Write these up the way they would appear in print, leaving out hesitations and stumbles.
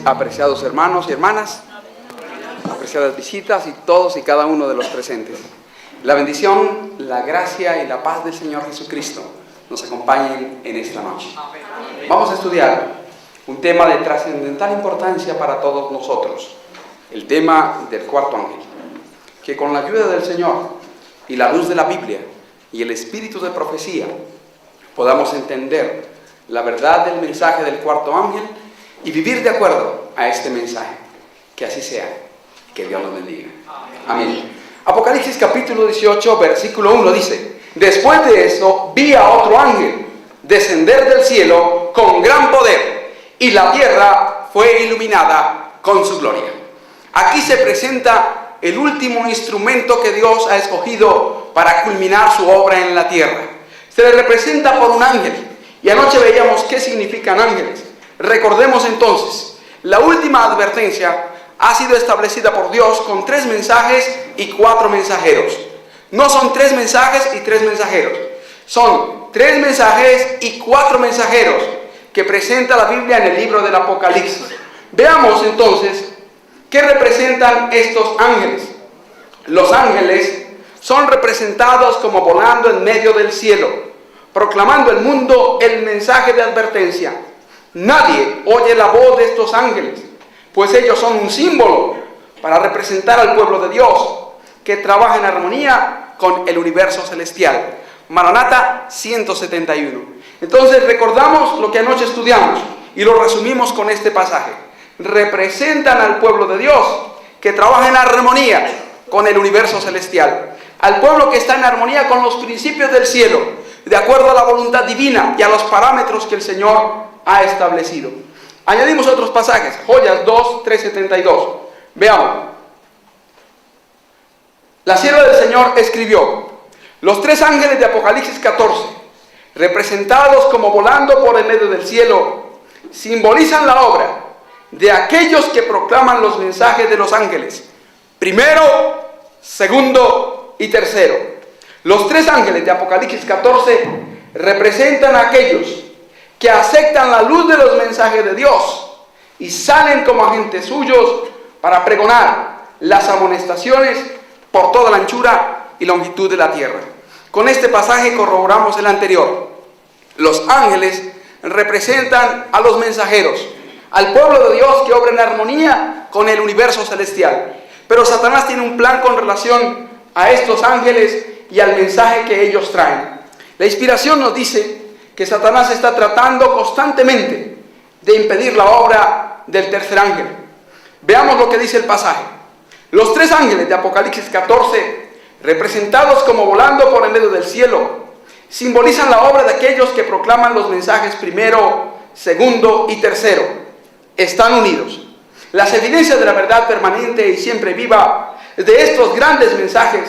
Apreciados hermanos y hermanas, apreciadas visitas y todos y cada uno de los presentes. La bendición, la gracia y la paz del Señor Jesucristo nos acompañen en esta noche. Vamos a estudiar un tema de trascendental importancia para todos nosotros, el tema del cuarto ángel, que con la ayuda del Señor y la luz de la Biblia y el espíritu de profecía podamos entender la verdad del mensaje del cuarto ángel y vivir de acuerdo a este mensaje. Que así sea. Que Dios nos bendiga. Amén. Apocalipsis capítulo 18, versículo 1 dice: después de eso vi a otro ángel descender del cielo con gran poder, y la tierra fue iluminada con su gloria. Aquí se presenta el último instrumento que Dios ha escogido para culminar su obra en la tierra. Se le representa por un ángel, y anoche veíamos qué significan ángeles. Recordemos entonces, la última advertencia ha sido establecida por Dios con 3 mensajes y 4 mensajeros. No son 3 mensajes y 3 mensajeros. Son 3 mensajes y 4 mensajeros que presenta la Biblia en el libro del Apocalipsis. Veamos entonces qué representan estos ángeles. Los ángeles son representados como volando en medio del cielo, proclamando al mundo el mensaje de advertencia. Nadie oye la voz de estos ángeles, pues ellos son un símbolo para representar al pueblo de Dios, que trabaja en armonía con el universo celestial. Maranata 171. Entonces recordamos lo que anoche estudiamos y lo resumimos con este pasaje. Representan al pueblo de Dios, que trabaja en armonía con el universo celestial. Al pueblo que está en armonía con los principios del cielo, de acuerdo a la voluntad divina y a los parámetros que el Señor ha establecido. Añadimos otros pasajes. Joyas 2, 3:72. Veamos. La sierva del Señor escribió: los 3 ángeles de Apocalipsis 14, representados como volando por el medio del cielo, simbolizan la obra de aquellos que proclaman los mensajes de los ángeles, primero, segundo y tercero. Los 3 ángeles de Apocalipsis 14 representan a aquellos que aceptan la luz de los mensajes de Dios y salen como agentes suyos para pregonar las amonestaciones por toda la anchura y longitud de la tierra. Con este pasaje corroboramos el anterior. Los ángeles representan a los mensajeros, al pueblo de Dios que obra en armonía con el universo celestial. Pero Satanás tiene un plan con relación a estos ángeles y al mensaje que ellos traen. La inspiración nos dice que Satanás está tratando constantemente de impedir la obra del tercer ángel. Veamos lo que dice el pasaje. Los 3 ángeles de Apocalipsis 14, representados como volando por el medio del cielo, simbolizan la obra de aquellos que proclaman los mensajes primero, segundo y tercero. Están unidos. Las evidencias de la verdad permanente y siempre viva de estos grandes mensajes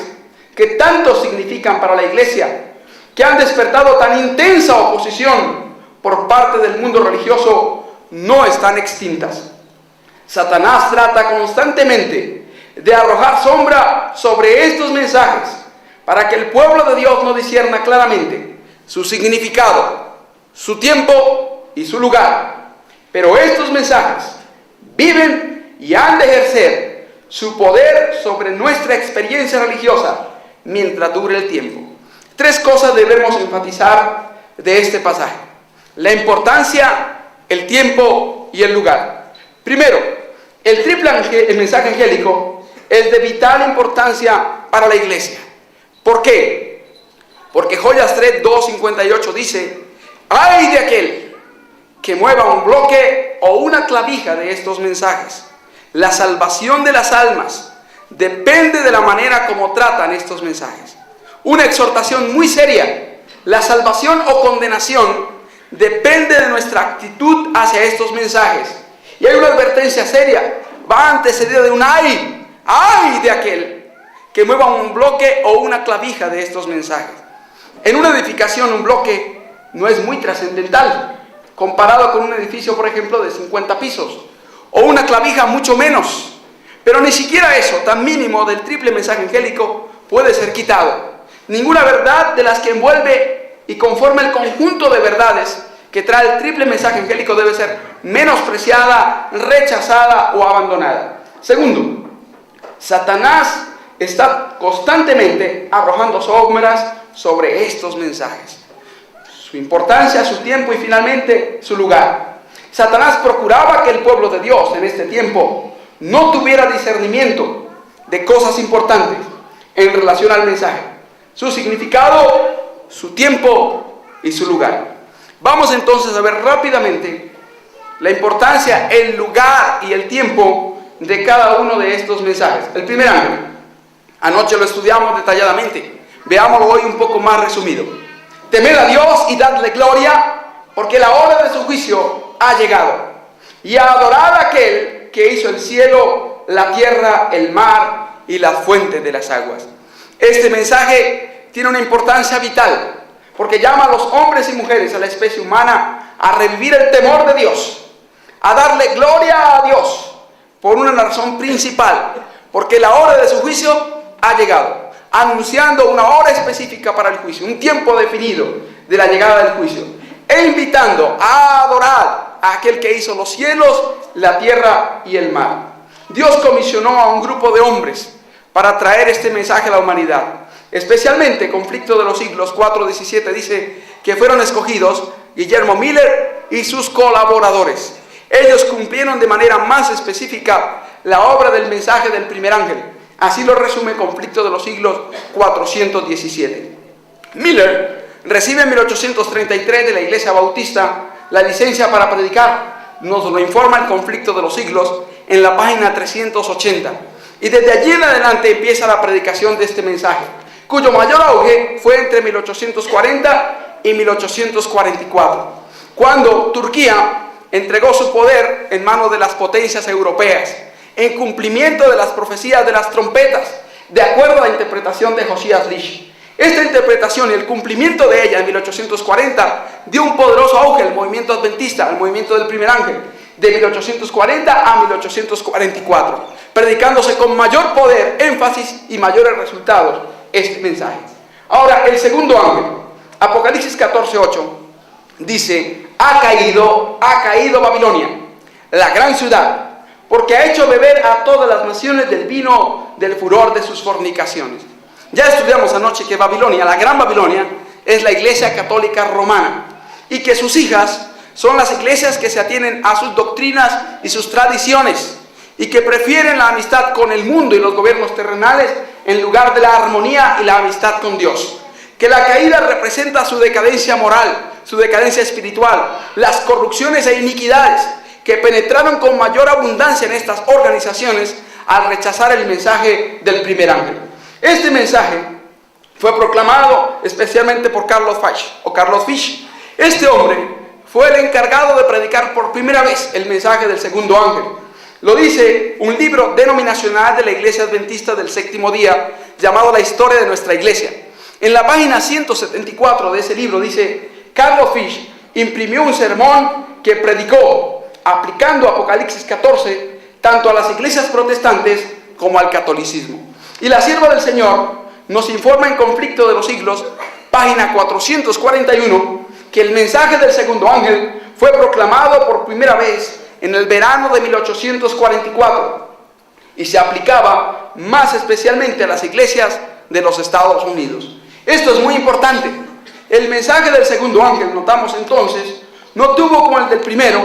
que tanto significan para la iglesia, que han despertado tan intensa oposición por parte del mundo religioso, no están extintas. Satanás trata constantemente de arrojar sombra sobre estos mensajes para que el pueblo de Dios no discierna claramente su significado, su tiempo y su lugar. Pero estos mensajes viven y han de ejercer su poder sobre nuestra experiencia religiosa mientras dure el tiempo. 3 cosas debemos enfatizar de este pasaje: la importancia, el tiempo y el lugar. Primero, el mensaje angélico es de vital importancia para la iglesia. ¿Por qué? Porque Joyas 3, 2:58 dice: ¡ay de aquel que mueva un bloque o una clavija de estos mensajes! La salvación de las almas depende de la manera como tratan estos mensajes. Una exhortación muy seria. La salvación o condenación depende de nuestra actitud hacia estos mensajes. Y hay una advertencia seria. Va antecedida de un ¡ay! ¡Ay de aquel que mueva un bloque o una clavija de estos mensajes! En una edificación, un bloque no es muy trascendental comparado con un edificio, por ejemplo, de 50 pisos. O una clavija mucho menos. Pero ni siquiera eso, tan mínimo del triple mensaje angélico, puede ser quitado. Ninguna verdad de las que envuelve y conforma el conjunto de verdades que trae el triple mensaje angélico debe ser menospreciada, rechazada o abandonada. Segundo, Satanás está constantemente arrojando sombras sobre estos mensajes. Su importancia, su tiempo y finalmente su lugar. Satanás procuraba que el pueblo de Dios en este tiempo no tuviera discernimiento de cosas importantes en relación al mensaje, su significado, su tiempo y su lugar. Vamos entonces a ver rápidamente la importancia, el lugar y el tiempo de cada uno de estos mensajes. El primer ángel, anoche lo estudiamos detalladamente, veámoslo hoy un poco más resumido. Temed a Dios y dadle gloria, porque la hora de su juicio ha llegado. Y a adorar a aquel que hizo el cielo, la tierra, el mar y las fuentes de las aguas. Este mensaje tiene una importancia vital, porque llama a los hombres y mujeres, a la especie humana, a revivir el temor de Dios, a darle gloria a Dios, por una razón principal, porque la hora de su juicio ha llegado, anunciando una hora específica para el juicio, un tiempo definido de la llegada del juicio, e invitando a adorar a aquel que hizo los cielos, la tierra y el mar. Dios comisionó a un grupo de hombres para traer este mensaje a la humanidad, especialmente Conflicto de los Siglos 4:17 dice que fueron escogidos Guillermo Miller y sus colaboradores. Ellos cumplieron de manera más específica la obra del mensaje del primer ángel. Así lo resume Conflicto de los Siglos 417. Miller recibe en 1833 de la Iglesia Bautista la licencia para predicar. Nos lo informa el Conflicto de los Siglos en la página 380. Y desde allí en adelante empieza la predicación de este mensaje, cuyo mayor auge fue entre 1840 y 1844, cuando Turquía entregó su poder en manos de las potencias europeas, en cumplimiento de las profecías de las trompetas, de acuerdo a la interpretación de Josías Lish. Esta interpretación y el cumplimiento de ella en 1840 dio un poderoso auge al movimiento adventista, al movimiento del primer ángel, de 1840 a 1844, predicándose con mayor poder, énfasis y mayores resultados este mensaje. Ahora, el segundo ángel, Apocalipsis 14:8, dice: ha caído Babilonia, la gran ciudad, porque ha hecho beber a todas las naciones del vino del furor de sus fornicaciones. Ya estudiamos anoche que Babilonia, la gran Babilonia, es la Iglesia Católica Romana, y que sus hijas son las iglesias que se atienen a sus doctrinas y sus tradiciones, y que prefieren la amistad con el mundo y los gobiernos terrenales en lugar de la armonía y la amistad con Dios. Que la caída representa su decadencia moral, su decadencia espiritual, las corrupciones e iniquidades que penetraron con mayor abundancia en estas organizaciones al rechazar el mensaje del primer ángel. Este mensaje fue proclamado especialmente por Carlos Fish. Este hombre fue el encargado de predicar por primera vez el mensaje del segundo ángel. Lo dice un libro denominacional de la Iglesia Adventista del Séptimo Día, llamado La Historia de Nuestra Iglesia. En la página 174 de ese libro dice: Carlos Fish imprimió un sermón que predicó, aplicando Apocalipsis 14, tanto a las iglesias protestantes como al catolicismo. Y la sierva del Señor nos informa en Conflicto de los Siglos, página 441, que el mensaje del segundo ángel fue proclamado por primera vez en el verano de 1844 y se aplicaba más especialmente a las iglesias de los Estados Unidos. Esto es muy importante. El mensaje del segundo ángel, notamos entonces, no tuvo como el del primero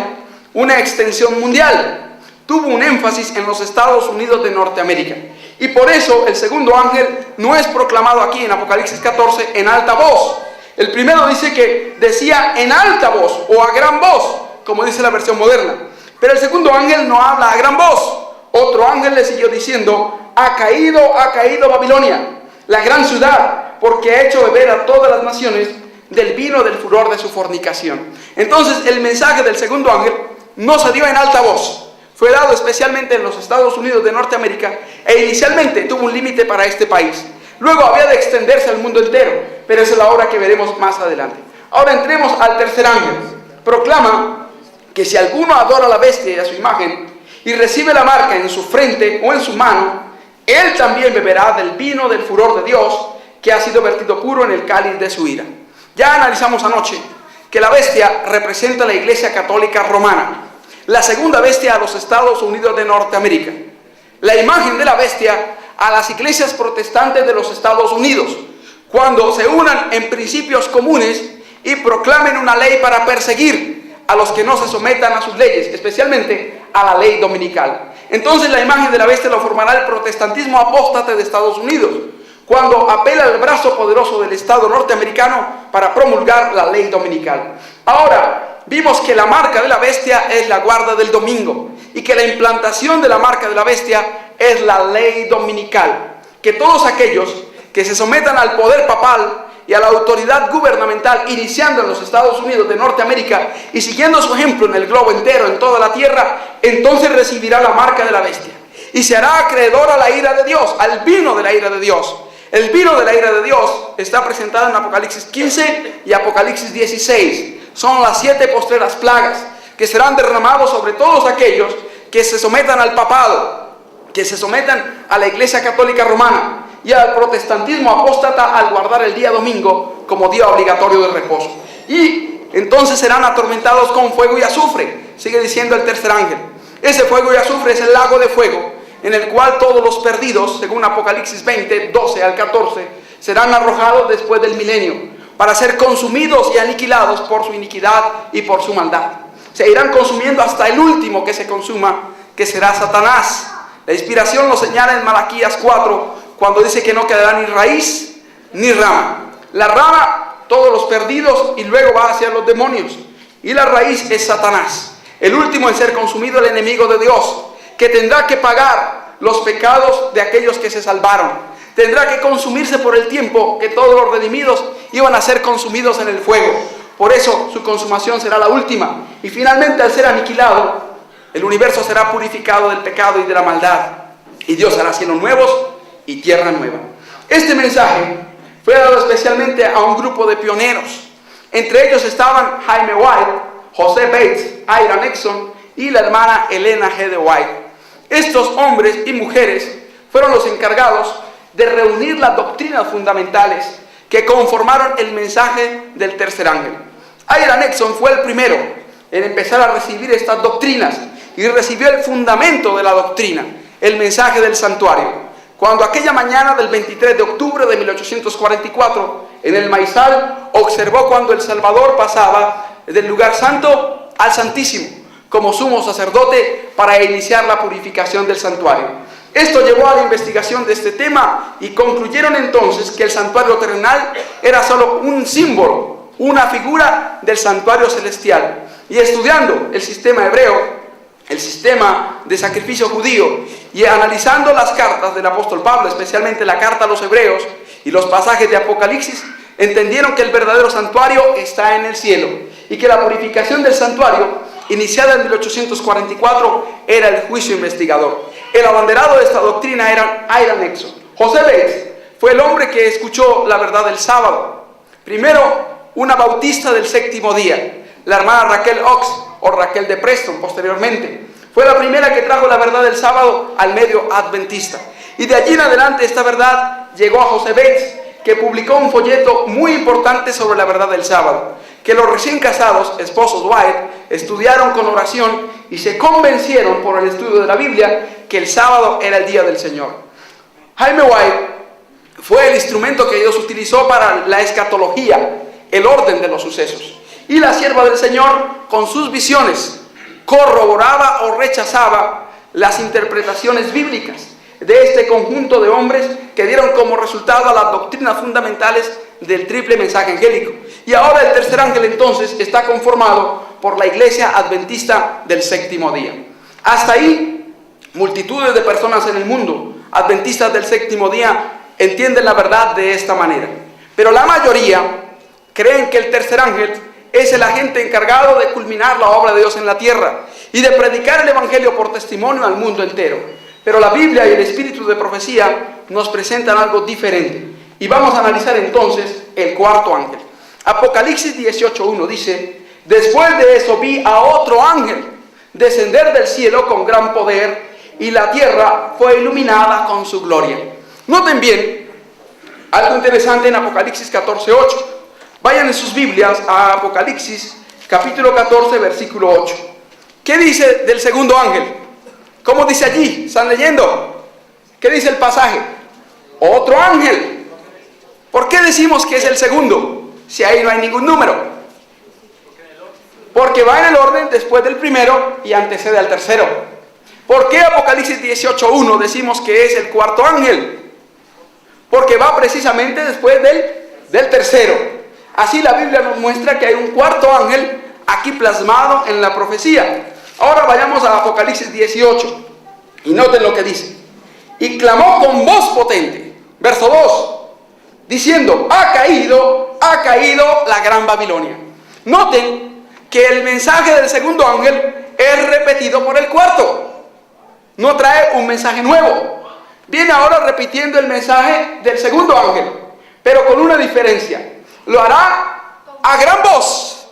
una extensión mundial, tuvo un énfasis en los Estados Unidos de Norteamérica. Y por eso el segundo ángel no es proclamado aquí en Apocalipsis 14 en alta voz. El primero dice que decía en alta voz o a gran voz, como dice la versión moderna. Pero el segundo ángel no habla a gran voz. Otro ángel le siguió diciendo: ha caído Babilonia, la gran ciudad, porque ha hecho beber a todas las naciones del vino del furor de su fornicación. Entonces el mensaje del segundo ángel no se dio en alta voz. Fue dado especialmente en los Estados Unidos de Norteamérica e inicialmente tuvo un límite para este país. Luego había de extenderse al mundo entero, pero esa es la obra que veremos más adelante. Ahora entremos al tercer ángel. Proclama que si alguno adora a la bestia y a su imagen y recibe la marca en su frente o en su mano, él también beberá del vino del furor de Dios, que ha sido vertido puro en el cáliz de su ira. Ya analizamos anoche que la bestia representa a la Iglesia Católica Romana, la segunda bestia a los Estados Unidos de Norteamérica, la imagen de la bestia a las iglesias protestantes de los Estados Unidos, cuando se unan en principios comunes y proclamen una ley para perseguir a los que no se sometan a sus leyes, especialmente a la ley dominical. Entonces la imagen de la bestia lo formará el protestantismo apóstate de Estados Unidos, cuando apela al brazo poderoso del Estado norteamericano para promulgar la ley dominical. Ahora, vimos que la marca de la bestia es la guarda del domingo y que la implantación de la marca de la bestia es la ley dominical. Que todos aquellos que se sometan al poder papal y a la autoridad gubernamental, iniciando en los Estados Unidos de Norteamérica y siguiendo su ejemplo en el globo entero, en toda la tierra, entonces recibirá la marca de la bestia y se hará acreedor a la ira de Dios, al vino de la ira de Dios. El vino de la ira de Dios está presentado en Apocalipsis 15 y Apocalipsis 16. Son las 7 postreras plagas que serán derramados sobre todos aquellos que se sometan al papado, que se sometan a la Iglesia Católica Romana y al protestantismo apóstata al guardar el día domingo como día obligatorio de reposo. Y entonces serán atormentados con fuego y azufre, sigue diciendo el tercer ángel. Ese fuego y azufre es el lago de fuego, en el cual todos los perdidos, según Apocalipsis 20, 12 al 14, serán arrojados después del milenio, para ser consumidos y aniquilados por su iniquidad y por su maldad. Se irán consumiendo hasta el último que se consuma, que será Satanás. La inspiración lo señala en Malaquías 4, cuando dice que no quedará ni raíz ni rama. La rama, todos los perdidos, y luego va hacia los demonios. Y la raíz es Satanás, el último en ser consumido, el enemigo de Dios, que tendrá que pagar los pecados de aquellos que se salvaron. Tendrá que consumirse por el tiempo que todos los redimidos iban a ser consumidos en el fuego. Por eso su consumación será la última. Y finalmente, al ser aniquilado, el universo será purificado del pecado y de la maldad. Y Dios hará cielos nuevos y tierra nueva. Este mensaje fue dado especialmente a un grupo de pioneros. Entre ellos estaban Jaime White, José Bates, Ira Nexon y la hermana Elena G. de White. Estos hombres y mujeres fueron los encargados de reunir las doctrinas fundamentales que conformaron el mensaje del tercer ángel. Ira Nexon fue el primero en empezar a recibir estas doctrinas y recibió el fundamento de la doctrina, el mensaje del santuario. Cuando aquella mañana del 23 de octubre de 1844, en el maizal, observó cuando el Salvador pasaba del lugar santo al santísimo como sumo sacerdote para iniciar la purificación del santuario. Esto llevó a la investigación de este tema y concluyeron entonces que el santuario terrenal era solo un símbolo, una figura del santuario celestial. Y estudiando el sistema hebreo, el sistema de sacrificio judío, y analizando las cartas del apóstol Pablo, especialmente la carta a los hebreos y los pasajes de Apocalipsis, entendieron que el verdadero santuario está en el cielo y que la purificación del santuario, iniciada en 1844, era el juicio investigador. El abanderado de esta doctrina era Ira Nexon. José Bates fue el hombre que escuchó la verdad del sábado. Primero, una bautista del séptimo día, la hermana Raquel Ox, o Raquel de Preston posteriormente. Fue la primera que trajo la verdad del sábado al medio adventista. Y de allí en adelante esta verdad llegó a José Bates, que publicó un folleto muy importante sobre la verdad del sábado, que los recién casados, esposos White, estudiaron con oración y se convencieron por el estudio de la Biblia que el sábado era el día del Señor. Jaime White fue el instrumento que Dios utilizó para la escatología, el orden de los sucesos. Y la sierva del Señor, con sus visiones, corroboraba o rechazaba las interpretaciones bíblicas de este conjunto de hombres que dieron como resultado a las doctrinas fundamentales del triple mensaje angélico. Y ahora el tercer ángel entonces está conformado por la iglesia adventista del séptimo día. Hasta ahí, multitudes de personas en el mundo, adventistas del séptimo día, entienden la verdad de esta manera. Pero la mayoría creen que el tercer ángel es el agente encargado de culminar la obra de Dios en la tierra y de predicar el evangelio por testimonio al mundo entero. Pero la Biblia y el espíritu de profecía nos presentan algo diferente. Y vamos a analizar entonces el cuarto ángel. Apocalipsis 18:1 dice: después de eso vi a otro ángel descender del cielo con gran poder, y la tierra fue iluminada con su gloria. Noten bien algo interesante en Apocalipsis 14:8. Vayan en sus Biblias a Apocalipsis, capítulo 14, versículo 8. ¿Qué dice del segundo ángel? ¿Cómo dice allí? ¿Están leyendo? ¿Qué dice el pasaje? Otro ángel. ¿Por qué decimos que es el segundo? Si ahí no hay ningún número. Porque va en el orden después del primero y antecede al tercero. ¿Por qué Apocalipsis 18:1 decimos que es el cuarto ángel? Porque va precisamente después del tercero. Así la Biblia nos muestra que hay un cuarto ángel aquí plasmado en la profecía. Ahora vayamos a Apocalipsis 18 y noten lo que dice. Y clamó con voz potente, verso 2, diciendo, ha caído la gran Babilonia. Noten que el mensaje del segundo ángel es repetido por el cuarto. No trae un mensaje nuevo. Viene ahora repitiendo el mensaje del segundo ángel, pero con una diferencia. Lo hará a gran voz.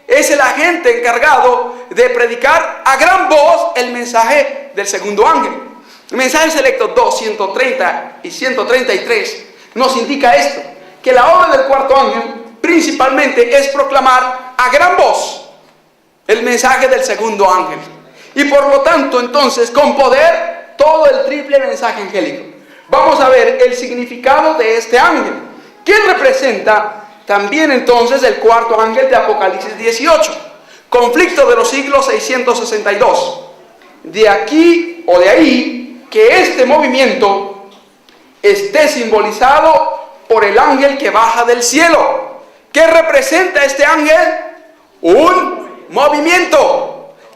Es el agente encargado de predicar a gran voz el mensaje del segundo ángel. El mensaje selecto 2, 130 y 133 nos indica esto, que la obra del cuarto ángel principalmente es proclamar a gran voz el mensaje del segundo ángel. Y por lo tanto, entonces, con poder, todo el triple mensaje angélico. Vamos a ver el significado de este ángel. ¿Quién representa también entonces el cuarto ángel de Apocalipsis 18? Conflicto de los siglos 662. De aquí o de ahí que este movimiento esté simbolizado por el ángel que baja del cielo. ¿Qué representa este ángel? Un movimiento.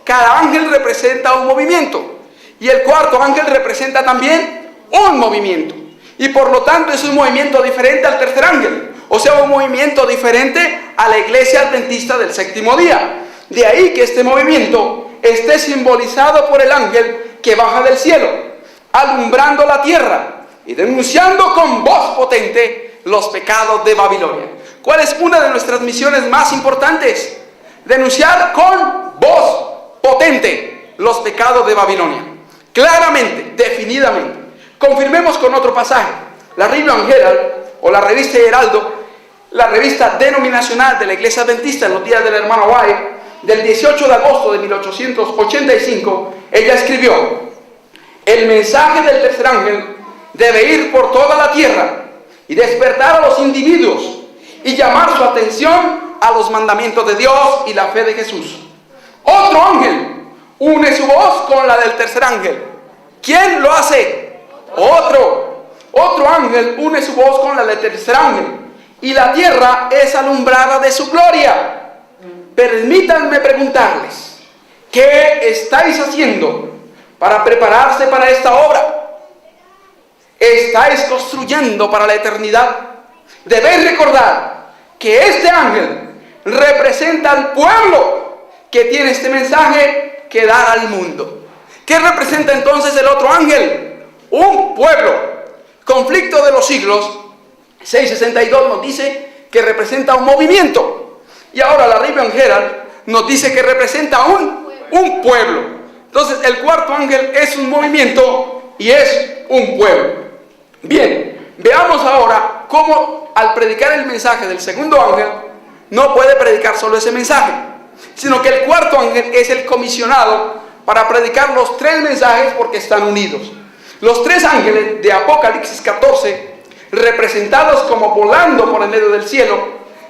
Cada ángel representa un movimiento. Y el cuarto ángel representa también un movimiento. Y por lo tanto es un movimiento diferente al tercer ángel. O sea, un movimiento diferente a la iglesia adventista del séptimo día. De ahí que este movimiento esté simbolizado por el ángel que baja del cielo, alumbrando la tierra y denunciando con voz potente los pecados de Babilonia. ¿Cuál es una de nuestras misiones más importantes? Denunciar con voz potente los pecados de Babilonia. Claramente, definidamente. Confirmemos con otro pasaje. La Review Herald, o la revista Heraldo, la revista denominacional de la Iglesia Adventista en los días del hermano White, del 18 de agosto de 1885, ella escribió: el mensaje del tercer ángel debe ir por toda la tierra y despertar a los individuos y llamar su atención a los mandamientos de Dios y la fe de Jesús. Otro ángel une su voz con la del tercer ángel. ¿Quién lo hace? Otro ángel une su voz con la del tercer ángel. Y la tierra es alumbrada de su gloria. Permítanme preguntarles, ¿qué estáis haciendo para prepararse para esta obra? ¿Estáis construyendo para la eternidad? Debéis recordar que este ángel representa al pueblo que tiene este mensaje que dar al mundo. ¿Qué representa entonces el otro ángel? Un pueblo. Conflicto de los siglos 662 nos dice que representa un movimiento. Y ahora la Review Herald nos dice que representa un pueblo. Entonces el cuarto ángel es un movimiento y es un pueblo. Bien, veamos ahora cómo al predicar el mensaje del segundo ángel no puede predicar solo ese mensaje, sino que el cuarto ángel es el comisionado para predicar los tres mensajes porque están unidos. Los tres ángeles de Apocalipsis 14, representados como volando por el medio del cielo,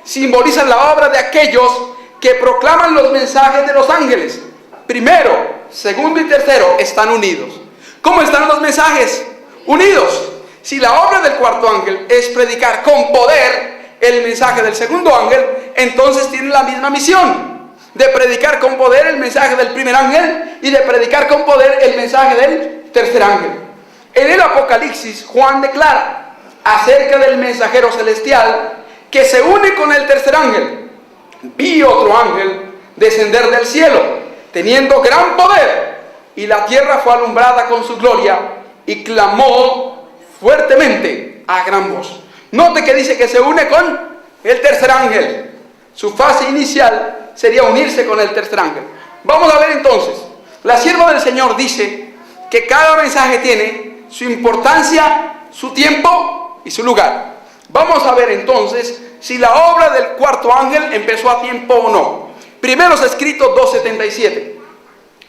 simbolizan la obra de aquellos que proclaman los mensajes de los ángeles. Primero, segundo y tercero están unidos. ¿Cómo están los mensajes? Unidos. Si la obra del cuarto ángel es predicar con poder el mensaje del segundo ángel, entonces tienen la misma misión de predicar con poder el mensaje del primer ángel y de predicar con poder el mensaje del tercer ángel. En el Apocalipsis, Juan declara acerca del mensajero celestial que se une con el tercer ángel. Vi otro ángel descender del cielo, teniendo gran poder, y la tierra fue alumbrada con su gloria, y clamó fuertemente a gran voz. Note que dice que se une con el tercer ángel. Su fase inicial sería unirse con el tercer ángel. Vamos a ver entonces. La sierva del Señor dice que cada mensaje tiene su importancia, su tiempo y su lugar. Vamos a ver entonces si la obra del cuarto ángel empezó a tiempo o no. Primero es escrito 2:77.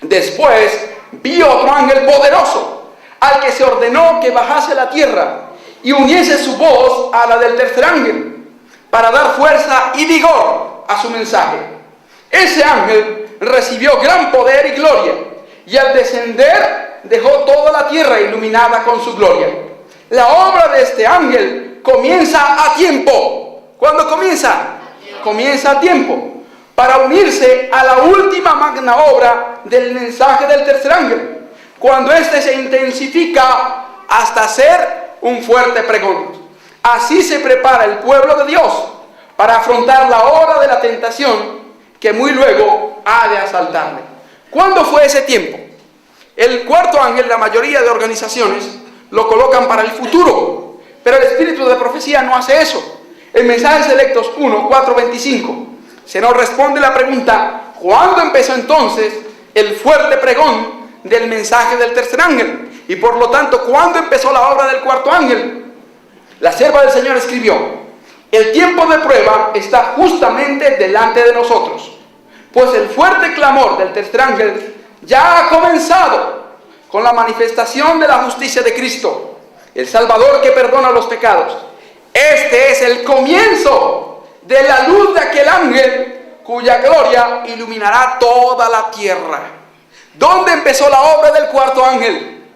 Después vi otro ángel poderoso, al que se ordenó que bajase a la tierra y uniese su voz a la del tercer ángel, para dar fuerza y vigor a su mensaje. Ese ángel recibió gran poder y gloria, y al descender dejó toda la tierra iluminada con su gloria. La obra de este ángel comienza a tiempo. ¿Cuándo comienza? Comienza a tiempo, para unirse a la última magna obra del mensaje del tercer ángel, cuando éste se intensifica hasta ser un fuerte pregón. Así se prepara el pueblo de Dios para afrontar la hora de la tentación que muy luego ha de asaltarle. ¿Cuándo fue ese tiempo? El cuarto ángel, la mayoría de organizaciones lo colocan para el futuro, pero el espíritu de profecía no hace eso. En Mensajes Selectos 1:4-25 se nos responde la pregunta: ¿cuándo empezó entonces el fuerte pregón del mensaje del tercer ángel? Y por lo tanto, ¿cuándo empezó la obra del cuarto ángel? La sierva del Señor escribió: el tiempo de prueba está justamente delante de nosotros, pues el fuerte clamor del tercer ángel ya ha comenzado con la manifestación de la justicia de Cristo, el Salvador que perdona los pecados. Este es el comienzo de la luz de aquel ángel cuya gloria iluminará toda la tierra. ¿Dónde empezó la obra del cuarto ángel?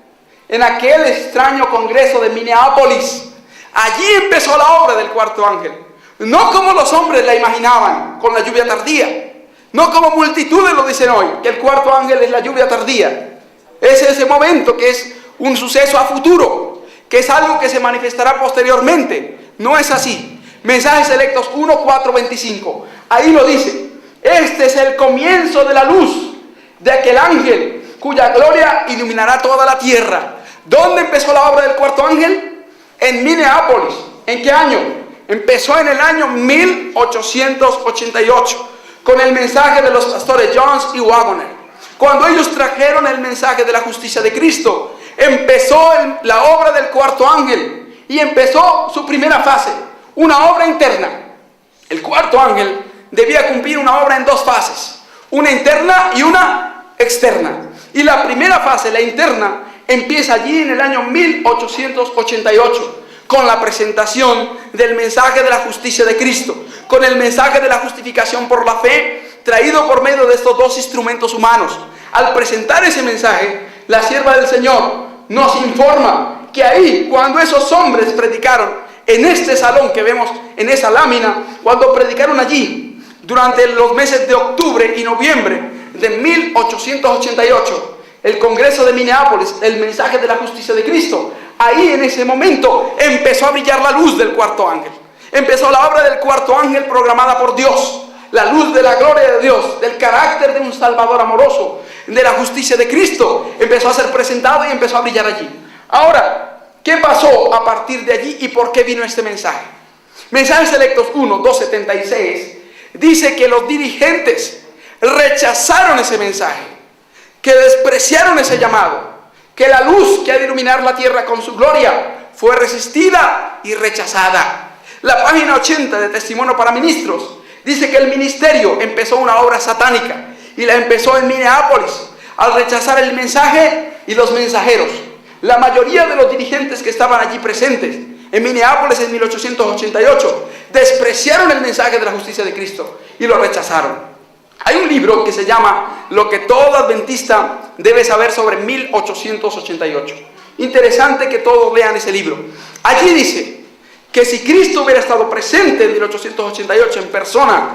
En aquel extraño congreso de Minneapolis. Allí empezó la obra del cuarto ángel. No como los hombres la imaginaban, con la lluvia tardía. No como multitudes lo dicen hoy, que el cuarto ángel es la lluvia tardía. Es ese momento que es un suceso a futuro, que es algo que se manifestará posteriormente. No es así. Mensajes Selectos 1:4-25. Ahí lo dice: este es el comienzo de la luz de aquel ángel cuya gloria iluminará toda la tierra. ¿Dónde empezó la obra del cuarto ángel? En Minneapolis. ¿En qué año? Empezó en el año 1888 con el mensaje de los pastores Jones y Waggoner. Cuando ellos trajeron el mensaje de la justicia de Cristo, empezó la obra del cuarto ángel y empezó su primera fase, una obra interna. El cuarto ángel debía cumplir una obra en dos fases, una interna y una externa. Y la primera fase, la interna, empieza allí en el año 1888 con la presentación del mensaje de la justicia de Cristo, con el mensaje de la justificación por la fe, traído por medio de estos dos instrumentos humanos. Al presentar ese mensaje, la sierva del Señor nos informa que ahí, cuando esos hombres predicaron en este salón que vemos en esa lámina, cuando predicaron allí durante los meses de octubre y noviembre de 1888, el Congreso de Minneapolis, el mensaje de la justicia de Cristo, ahí en ese momento empezó a brillar la luz del cuarto ángel. Empezó la obra del cuarto ángel programada por Dios. La luz de la gloria de Dios, del carácter de un Salvador amoroso, de la justicia de Cristo, empezó a ser presentado y empezó a brillar allí. Ahora, ¿qué pasó a partir de allí y por qué vino este mensaje? Mensajes Selectos 1:2-76 dice que los dirigentes rechazaron ese mensaje, que despreciaron ese llamado, que la luz que ha de iluminar la tierra con su gloria fue resistida y rechazada. La página 80 de Testimonio para Ministros dice que el ministerio empezó una obra satánica y la empezó en Minneapolis al rechazar el mensaje y los mensajeros. La mayoría de los dirigentes que estaban allí presentes en Minneapolis en 1888 despreciaron el mensaje de la justicia de Cristo y lo rechazaron. Hay un libro que se llama Lo que todo adventista debe saber sobre 1888. Interesante que todos lean ese libro. Allí dice que si Cristo hubiera estado presente en 1888 en persona,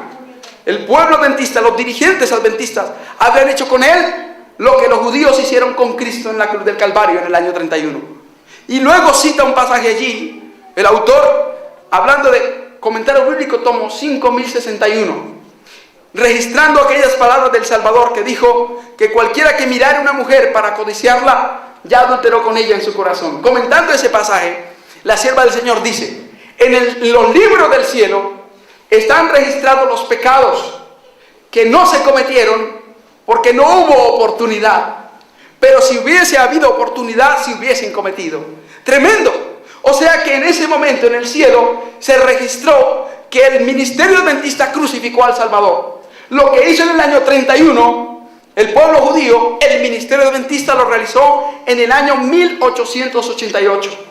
el pueblo adventista, los dirigentes adventistas, habrían hecho con él lo que los judíos hicieron con Cristo en la cruz del Calvario en el año 31. Y luego cita un pasaje allí, el autor, hablando de comentario bíblico, tomo 5061, registrando aquellas palabras del Salvador que dijo que cualquiera que mirara a una mujer para codiciarla, ya adulteró con ella en su corazón. Comentando ese pasaje, la sierva del Señor dice: en los libros del cielo están registrados los pecados que no se cometieron porque no hubo oportunidad, pero si hubiese habido oportunidad, se hubiesen cometido. Tremendo. O sea que en ese momento en el cielo se registró que el ministerio adventista crucificó al Salvador. Lo que hizo en el año 31 el pueblo judío, el ministerio adventista lo realizó en el año 1888.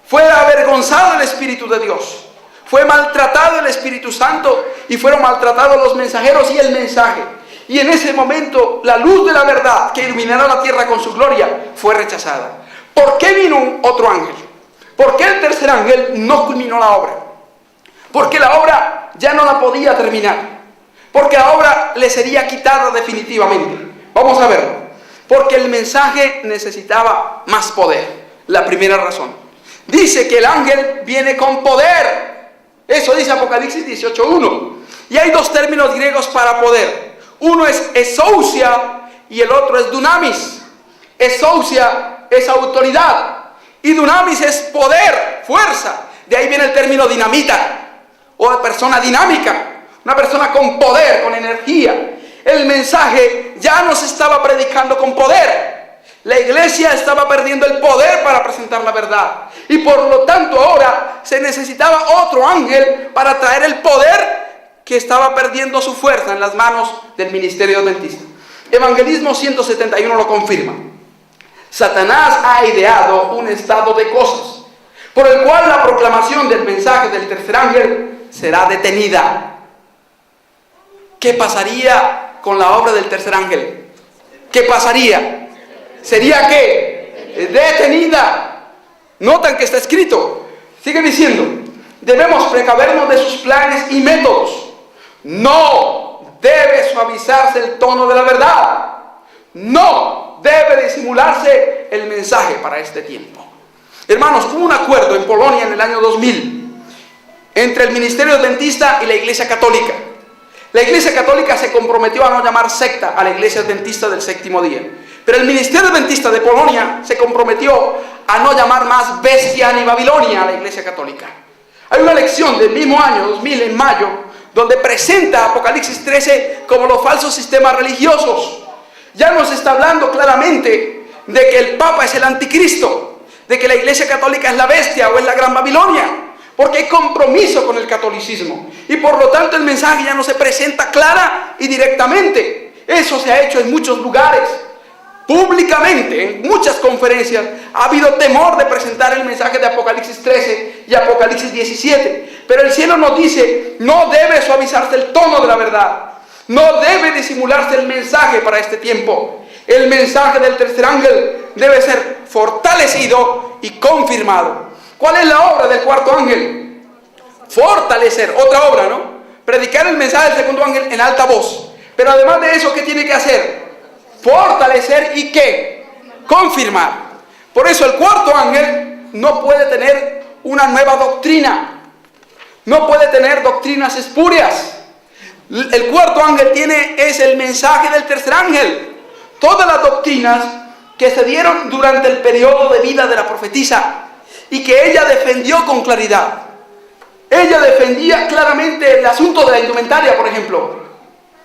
Fue avergonzado el Espíritu de Dios, fue maltratado el Espíritu Santo y fueron maltratados los mensajeros y el mensaje. Y en ese momento la luz de la verdad que iluminará la tierra con su gloria fue rechazada. ¿Por qué vino otro ángel? ¿Por qué el tercer ángel no culminó la obra? Porque la obra ya no la podía terminar. Porque la obra le sería quitada definitivamente. Vamos a verlo. Porque el mensaje necesitaba más poder. La primera razón. Dice que el ángel viene con poder. Eso dice Apocalipsis 18:1. Y hay dos términos griegos para poder. Uno es exousia y el otro es dunamis. Exousia es autoridad y dunamis es poder, fuerza. De ahí viene el término dinamita o de persona dinámica, una persona con poder, con energía. El mensaje ya no se estaba predicando con poder. La iglesia estaba perdiendo el poder para presentar la verdad. Y por lo tanto ahora se necesitaba otro ángel para traer el poder que estaba perdiendo su fuerza en las manos del ministerio adventista. Evangelismo 171 lo confirma. Satanás ha ideado un estado de cosas por el cual la proclamación del mensaje del tercer ángel será detenida. ¿Qué pasaría con la obra del tercer ángel? ¿Qué pasaría? ¿Sería qué? Detenida. Notan que está escrito. Sigue diciendo, debemos precavernos de sus planes y métodos. No debe suavizarse el tono de la verdad. No debe disimularse el mensaje para este tiempo. Hermanos, hubo un acuerdo en Polonia en el año 2000 entre el ministerio adventista y la iglesia católica. La iglesia católica se comprometió a no llamar secta a la iglesia adventista del séptimo día. Pero el ministerio adventista de Polonia se comprometió a no llamar más bestia ni Babilonia a la iglesia católica. Hay una lección del mismo año 2000 en mayo donde presenta Apocalipsis 13 como los falsos sistemas religiosos. Ya nos está hablando claramente de que el Papa es el anticristo, de que la iglesia católica es la bestia o es la gran Babilonia, porque hay compromiso con el catolicismo y por lo tanto el mensaje ya no se presenta clara y directamente. Eso se ha hecho en muchos lugares, públicamente, en muchas conferencias ha habido temor de presentar el mensaje de Apocalipsis 13 y Apocalipsis 17, pero el cielo nos dice, no debe suavizarse el tono de la verdad, no debe disimularse el mensaje para este tiempo. El mensaje del tercer ángel debe ser fortalecido y confirmado. ¿Cuál es la obra del cuarto ángel? Fortalecer, otra obra, ¿no? Predicar el mensaje del segundo ángel en alta voz. Pero además de eso, ¿qué tiene que hacer? Fortalecer y ¿qué? Confirmar. Por eso el cuarto ángel no puede tener una nueva doctrina. No puede tener doctrinas espurias. El cuarto ángel es el mensaje del tercer ángel. Todas las doctrinas que se dieron durante el periodo de vida de la profetisa y que ella defendió con claridad. Ella defendía claramente el asunto de la indumentaria, por ejemplo.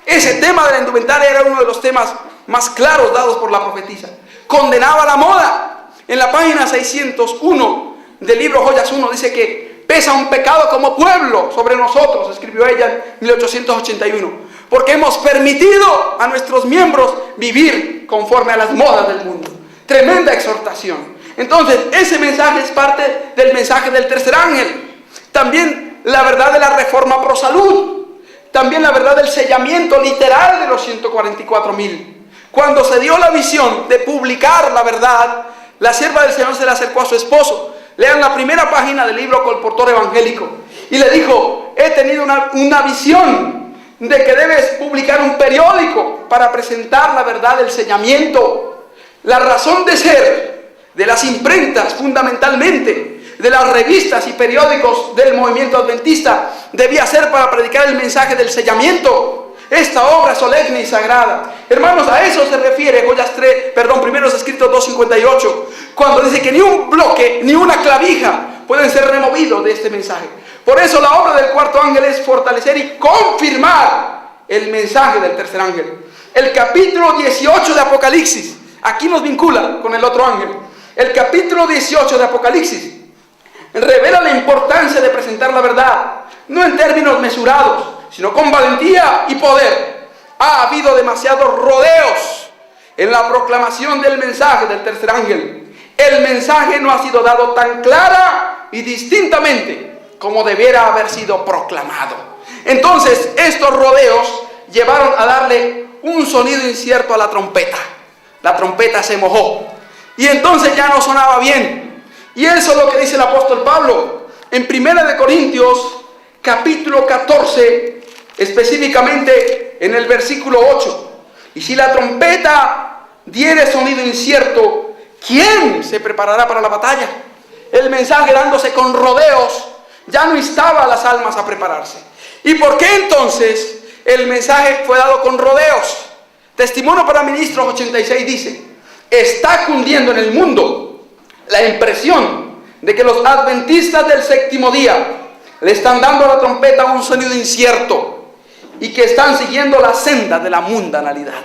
Ese tema de la indumentaria era uno de los temas más claros dados por la profetisa. Condenaba la moda. En la página 601 del libro Joyas 1 dice que pesa un pecado como pueblo sobre nosotros, escribió ella en 1881, porque hemos permitido a nuestros miembros vivir conforme a las modas del mundo. Tremenda exhortación. Entonces, ese mensaje es parte del mensaje del tercer ángel. También la verdad de la reforma pro salud. También la verdad del sellamiento literal de los 144,000. Cuando se dio la visión de publicar la verdad, la sierva del Señor se le acercó a su esposo. Lean la primera página del libro Colportor Evangélico. Y le dijo, he tenido una visión de que debes publicar un periódico para presentar la verdad del sellamiento. La razón de ser de las imprentas, fundamentalmente, de las revistas y periódicos del movimiento adventista, debía ser para predicar el mensaje del sellamiento. Esta obra solemne y sagrada. Hermanos, a eso se refiere Primeros Escritos 2:58, cuando dice que ni un bloque, ni una clavija pueden ser removidos de este mensaje. Por eso la obra del cuarto ángel es fortalecer y confirmar el mensaje del tercer ángel. El capítulo 18 de Apocalipsis, aquí nos vincula con el otro ángel. El capítulo 18 de Apocalipsis revela la importancia de presentar la verdad, no en términos mesurados, sino con valentía y poder. Ha habido demasiados rodeos en la proclamación del mensaje del tercer ángel. El mensaje no ha sido dado tan clara y distintamente como debiera haber sido proclamado. Entonces, estos rodeos llevaron a darle un sonido incierto a la trompeta. La trompeta se mojó y entonces ya no sonaba bien. Y eso es lo que dice el apóstol Pablo en 1 Corintios capítulo 14, específicamente en el versículo 8. Y si la trompeta diere sonido incierto, ¿quién se preparará para la batalla? El mensaje dándose con rodeos ya no instaba a las almas a prepararse. ¿Y por qué entonces el mensaje fue dado con rodeos? Testimonio para Ministros 86 dice: está cundiendo en el mundo la impresión de que los adventistas del séptimo día le están dando a la trompeta un sonido incierto y que están siguiendo la senda de la mundanalidad.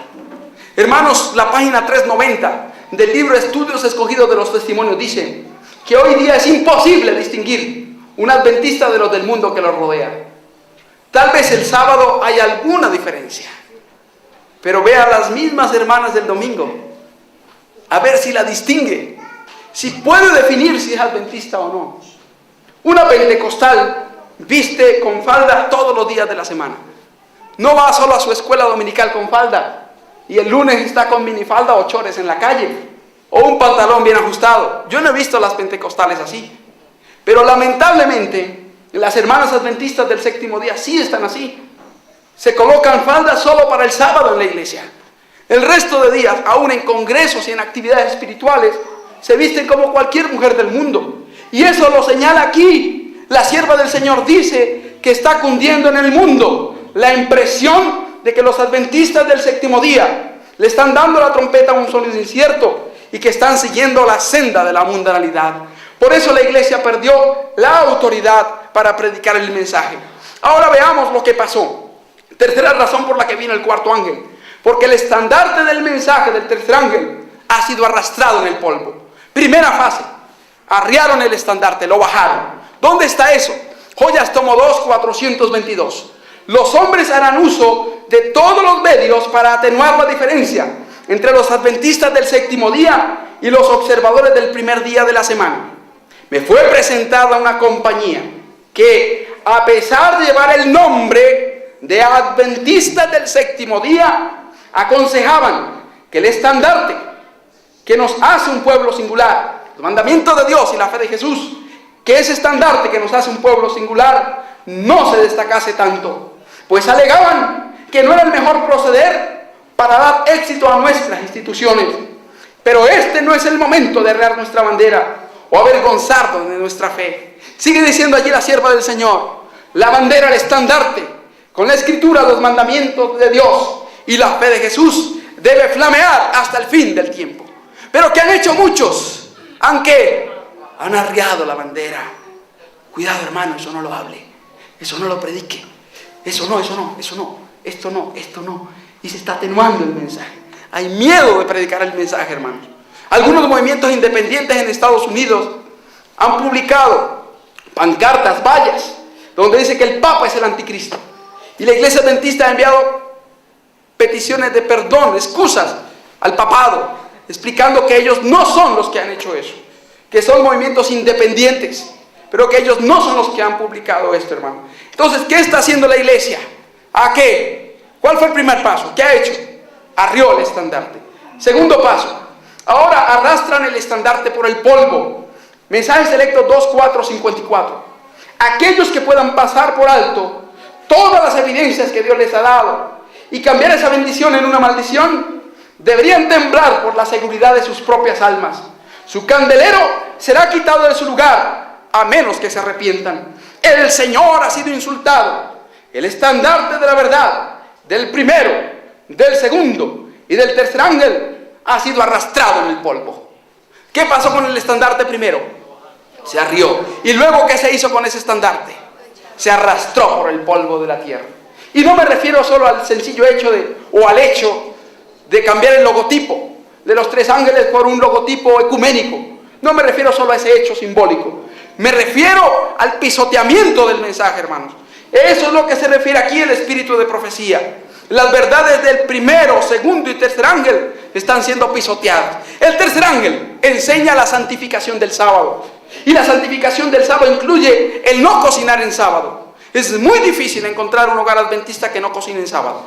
Hermanos, la página 390 del libro Estudios Escogidos de los Testimonios dice que hoy día es imposible distinguir un adventista de los del mundo que los rodea. Tal vez el sábado hay alguna diferencia, pero vea a las mismas hermanas del domingo, a ver si la distingue, si puede definir si es adventista o no. Una pentecostal viste con falda todos los días de la semana. No va solo a su escuela dominical con falda y el lunes está con minifalda o chores en la calle o un pantalón bien ajustado. Yo no he visto a las pentecostales así, pero lamentablemente las hermanas adventistas del séptimo día sí están así. Se colocan faldas solo para el sábado en la iglesia. El resto de días, aún en congresos y en actividades espirituales, se visten como cualquier mujer del mundo. Y eso lo señala aquí. La sierva del Señor dice que está cundiendo en el mundo la impresión de que los adventistas del séptimo día le están dando a la trompeta un sonido incierto y que están siguiendo la senda de la mundanalidad. Por eso la iglesia perdió la autoridad para predicar el mensaje. Ahora veamos lo que pasó. Tercera razón por la que vino el cuarto ángel: porque el estandarte del mensaje del tercer ángel ha sido arrastrado en el polvo. Primera fase: arriaron el estandarte, lo bajaron. ¿Dónde está eso? Joyas tomo 2, 422. Los hombres harán uso de todos los medios para atenuar la diferencia entre los adventistas del séptimo día y los observadores del primer día de la semana. Me fue presentada una compañía que, a pesar de llevar el nombre de adventistas del séptimo día, aconsejaban que el estandarte que nos hace un pueblo singular, los mandamientos de Dios y la fe de Jesús, que ese estandarte que nos hace un pueblo singular no se destacase tanto, pues alegaban que no era el mejor proceder para dar éxito a nuestras instituciones. Pero este no es el momento de arrear nuestra bandera o avergonzarnos de nuestra fe. Sigue diciendo allí la sierva del Señor: la bandera, el estandarte, con la escritura, los mandamientos de Dios y la fe de Jesús, debe flamear hasta el fin del tiempo. Pero ¿qué han hecho muchos? Han arriado la bandera. Cuidado, hermano, eso no lo hable, eso no lo predique, eso no, esto no. Y se está atenuando el mensaje. Hay miedo de predicar el mensaje, hermanos. Algunos movimientos independientes en Estados Unidos han publicado pancartas, vallas, donde dice que el Papa es el anticristo. Y la iglesia adventista ha enviado peticiones de perdón, excusas al papado, explicando que ellos no son los que han hecho eso, que son movimientos independientes, pero que ellos no son los que han publicado esto, hermano. Entonces, ¿qué está haciendo la iglesia? ¿A qué? ¿Cuál fue el primer paso? ¿Qué ha hecho? Arrió el estandarte. Segundo paso: ahora arrastran el estandarte por el polvo. Mensaje selecto 2, 4, 54. Aquellos que puedan pasar por alto todas las evidencias que Dios les ha dado y cambiar esa bendición en una maldición, deberían temblar por la seguridad de sus propias almas. Su candelero será quitado de su lugar, a menos que se arrepientan. El Señor ha sido insultado. El estandarte de la verdad, del primero, del segundo y del tercer ángel, ha sido arrastrado en el polvo. ¿Qué pasó con el estandarte primero? Se arrió. ¿Y luego qué se hizo con ese estandarte? Se arrastró por el polvo de la tierra. Y no me refiero solo al sencillo hecho al hecho de cambiar el logotipo de los tres ángeles por un logotipo ecuménico. No me refiero solo a ese hecho simbólico. Me refiero al pisoteamiento del mensaje, hermanos. Eso es lo que se refiere aquí el espíritu de profecía. Las verdades del primero, segundo y tercer ángel están siendo pisoteadas. El tercer ángel enseña la santificación del sábado. Y la santificación del sábado incluye el no cocinar en sábado. Es muy difícil encontrar un hogar adventista que no cocine en sábado.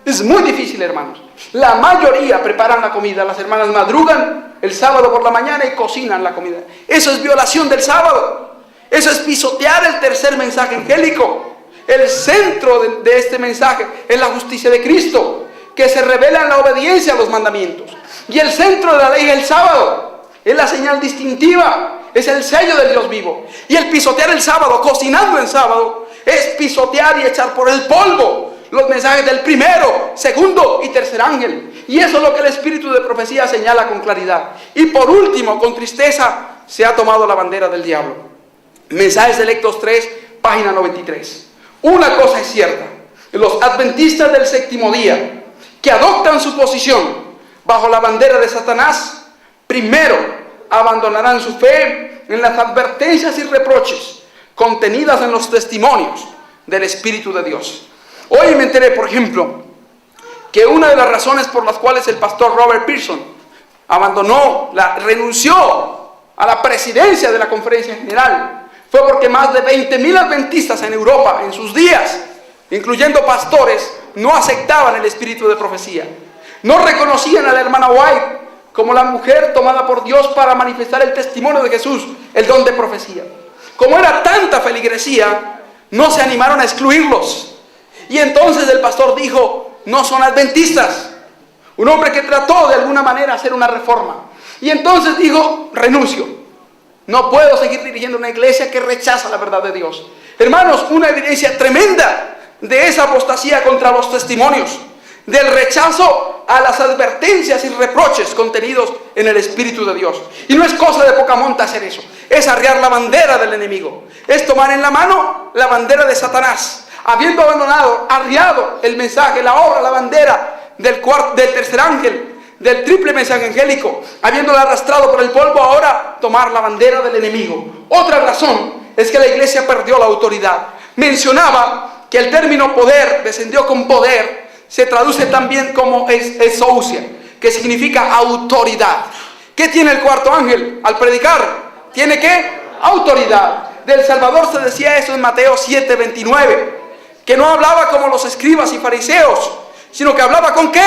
Es muy difícil, hermanos. La mayoría preparan la comida. Las hermanas madrugan el sábado por la mañana y cocinan la comida. Eso es violación del sábado. Eso es pisotear el tercer mensaje angélico. El centro de este mensaje es la justicia de Cristo, que se revela en la obediencia a los mandamientos. Y el centro de la ley es el sábado. Es la señal distintiva. Es el sello del Dios vivo. Y el pisotear el sábado, cocinando en sábado, es pisotear y echar por el polvo los mensajes del primero, segundo y tercer ángel. Y eso es lo que el espíritu de profecía señala con claridad. Y por último, con tristeza, se ha tomado la bandera del diablo. Mensajes Selectos 3, página 93. Una cosa es cierta: los adventistas del séptimo día, que adoptan su posición bajo la bandera de Satanás, primero abandonarán su fe en las advertencias y reproches contenidas en los testimonios del Espíritu de Dios. Hoy me enteré, por ejemplo, que una de las razones por las cuales el pastor Robert Pearson renunció a la presidencia de la conferencia general fue porque más de 20,000 adventistas en Europa, en sus días, incluyendo pastores, no aceptaban el espíritu de profecía. No reconocían a la hermana White como la mujer tomada por Dios para manifestar el testimonio de Jesús, el don de profecía. Como era tanta feligresía, no se animaron a excluirlos. Y entonces el pastor dijo: no son adventistas. Un hombre que trató de alguna manera hacer una reforma. Y entonces dijo: renuncio. No puedo seguir dirigiendo una iglesia que rechaza la verdad de Dios. Hermanos, una evidencia tremenda de esa apostasía contra los testimonios, del rechazo a las advertencias y reproches contenidos en el Espíritu de Dios. Y no es cosa de poca monta hacer eso. Es arriar la bandera del enemigo. Es tomar en la mano la bandera de Satanás. Habiendo arriado el mensaje, la obra, la bandera del tercer ángel, del triple mensaje angélico, habiéndola arrastrado por el polvo, ahora tomar la bandera del enemigo. Otra razón es que la iglesia perdió la autoridad. Mencionaba que el término poder, descendió con poder, se traduce también como exousia, que significa autoridad. ¿Qué tiene el cuarto ángel al predicar? ¿Tiene qué? Autoridad. Del Salvador se decía eso en Mateo 7:29, que no hablaba como los escribas y fariseos, sino que hablaba ¿con qué?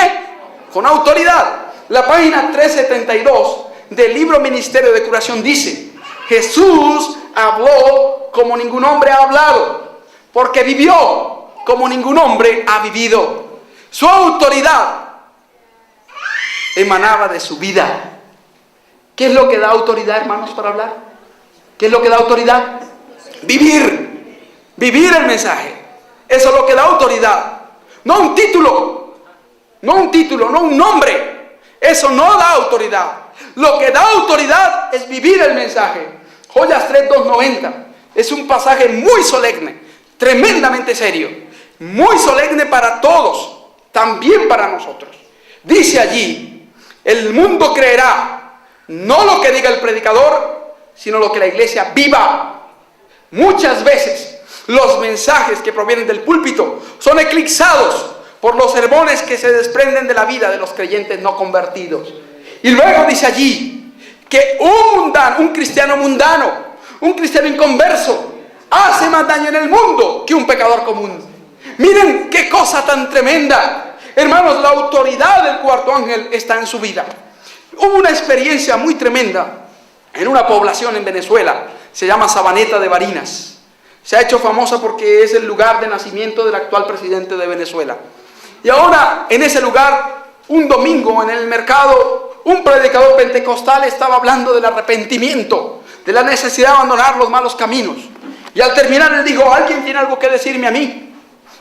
Con autoridad. La página 372 del libro Ministerio de Curación dice: Jesús habló como ningún hombre ha hablado, porque vivió como ningún hombre ha vivido. Su autoridad emanaba de su vida. ¿Qué es lo que da autoridad, hermanos, para hablar? ¿Qué es lo que da autoridad? Vivir el mensaje. Eso es lo que da autoridad. No un título, no un nombre. Eso no da autoridad. Lo que da autoridad es vivir el mensaje. Joyas 3:290 es un pasaje muy solemne, tremendamente serio, muy solemne para todos, también para nosotros. Dice allí: el mundo creerá no lo que diga el predicador, sino lo que la iglesia viva. Muchas veces los mensajes que provienen del púlpito son eclipsados por los sermones que se desprenden de la vida de los creyentes no convertidos. Y luego dice allí que un cristiano mundano, un cristiano inconverso, hace más daño en el mundo que un pecador común. Miren qué cosa tan tremenda. Hermanos, la autoridad del cuarto ángel está en su vida. Hubo una experiencia muy tremenda en una población en Venezuela, se llama Sabaneta de Barinas. Se ha hecho famosa porque es el lugar de nacimiento del actual presidente de Venezuela. Y ahora, en ese lugar, un domingo en el mercado, un predicador pentecostal estaba hablando del arrepentimiento, de la necesidad de abandonar los malos caminos. Y al terminar él dijo: ¿alguien tiene algo que decirme a mí?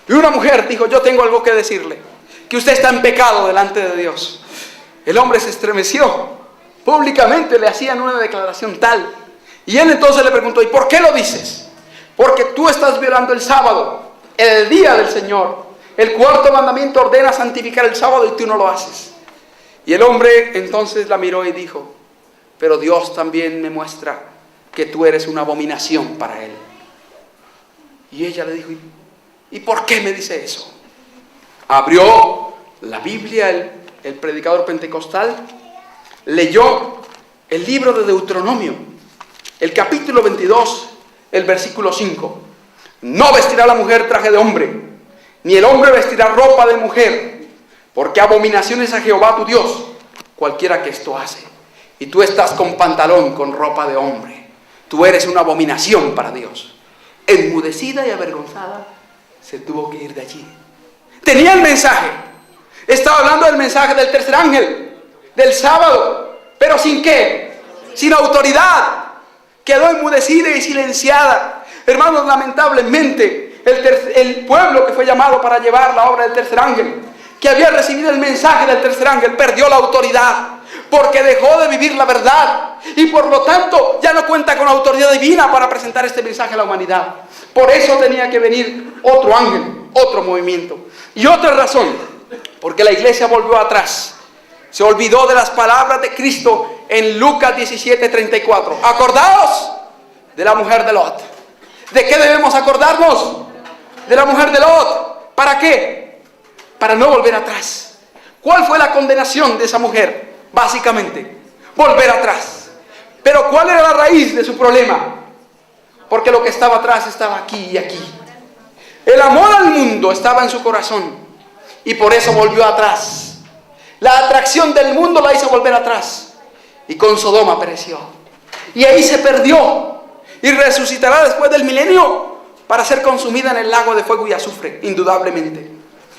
Y una mujer dijo: yo tengo algo que decirle, que usted está en pecado delante de Dios. El hombre se estremeció. Públicamente le hacían una declaración tal. Y él entonces le preguntó: ¿y por qué lo dices? Porque tú estás violando el sábado, el día del Señor. El cuarto mandamiento ordena santificar el sábado y tú no lo haces. Y el hombre entonces la miró y dijo: pero Dios también me muestra que tú eres una abominación para él. Y ella le dijo, ¿y por qué me dice eso? Abrió la Biblia, el predicador pentecostal, leyó el libro de Deuteronomio, el capítulo 22, el versículo 5. No vestirá la mujer traje de hombre, ni el hombre vestirá ropa de mujer, porque abominación es a Jehová tu Dios, cualquiera que esto hace. Y tú estás con pantalón, con ropa de hombre. Tú eres una abominación para Dios. Enmudecida y avergonzada, se tuvo que ir de allí. Tenía el mensaje. Estaba hablando del mensaje del tercer ángel, del sábado. ¿Pero sin qué? Sin autoridad. Quedó enmudecida y silenciada. Hermanos, lamentablemente, el pueblo que fue llamado para llevar la obra del tercer ángel, que había recibido el mensaje del tercer ángel, perdió la autoridad. Porque dejó de vivir la verdad. Y por lo tanto ya no cuenta con autoridad divina para presentar este mensaje a la humanidad. Por eso tenía que venir otro ángel, otro movimiento. Y otra razón, porque la iglesia volvió atrás. Se olvidó de las palabras de Cristo en Lucas 17:34. Acordaos de la mujer de Lot. ¿De qué debemos acordarnos? De la mujer de Lot. ¿Para qué? Para no volver atrás. ¿Cuál fue la condenación de esa mujer? Básicamente, volver atrás. Pero ¿cuál era la raíz de su problema? Porque lo que estaba atrás estaba aquí y aquí. El amor al mundo estaba en su corazón y por eso volvió atrás. La atracción del mundo la hizo volver atrás y con Sodoma pereció. Y ahí se perdió y resucitará después del milenio para ser consumida en el lago de fuego y azufre, indudablemente.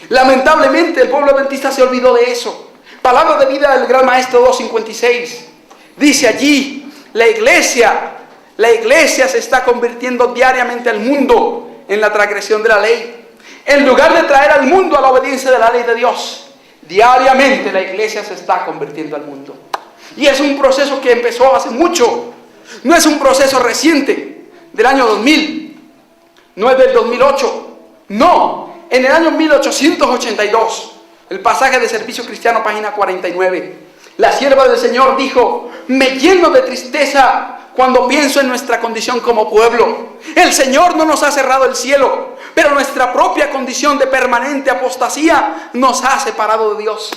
Lamentablemente el pueblo adventista se olvidó de eso. Palabra de vida del Gran Maestro 2:56. Dice allí, la iglesia se está convirtiendo diariamente al mundo en la transgresión de la ley. En lugar de traer al mundo a la obediencia de la ley de Dios, diariamente la iglesia se está convirtiendo al mundo. Y es un proceso que empezó hace mucho. No es un proceso reciente, del año 2000. No es del 2008. No, en el año 1882. El pasaje de Servicio Cristiano, página 49. La sierva del Señor dijo, me lleno de tristeza cuando pienso en nuestra condición como pueblo. El Señor no nos ha cerrado el cielo, pero nuestra propia condición de permanente apostasía nos ha separado de Dios.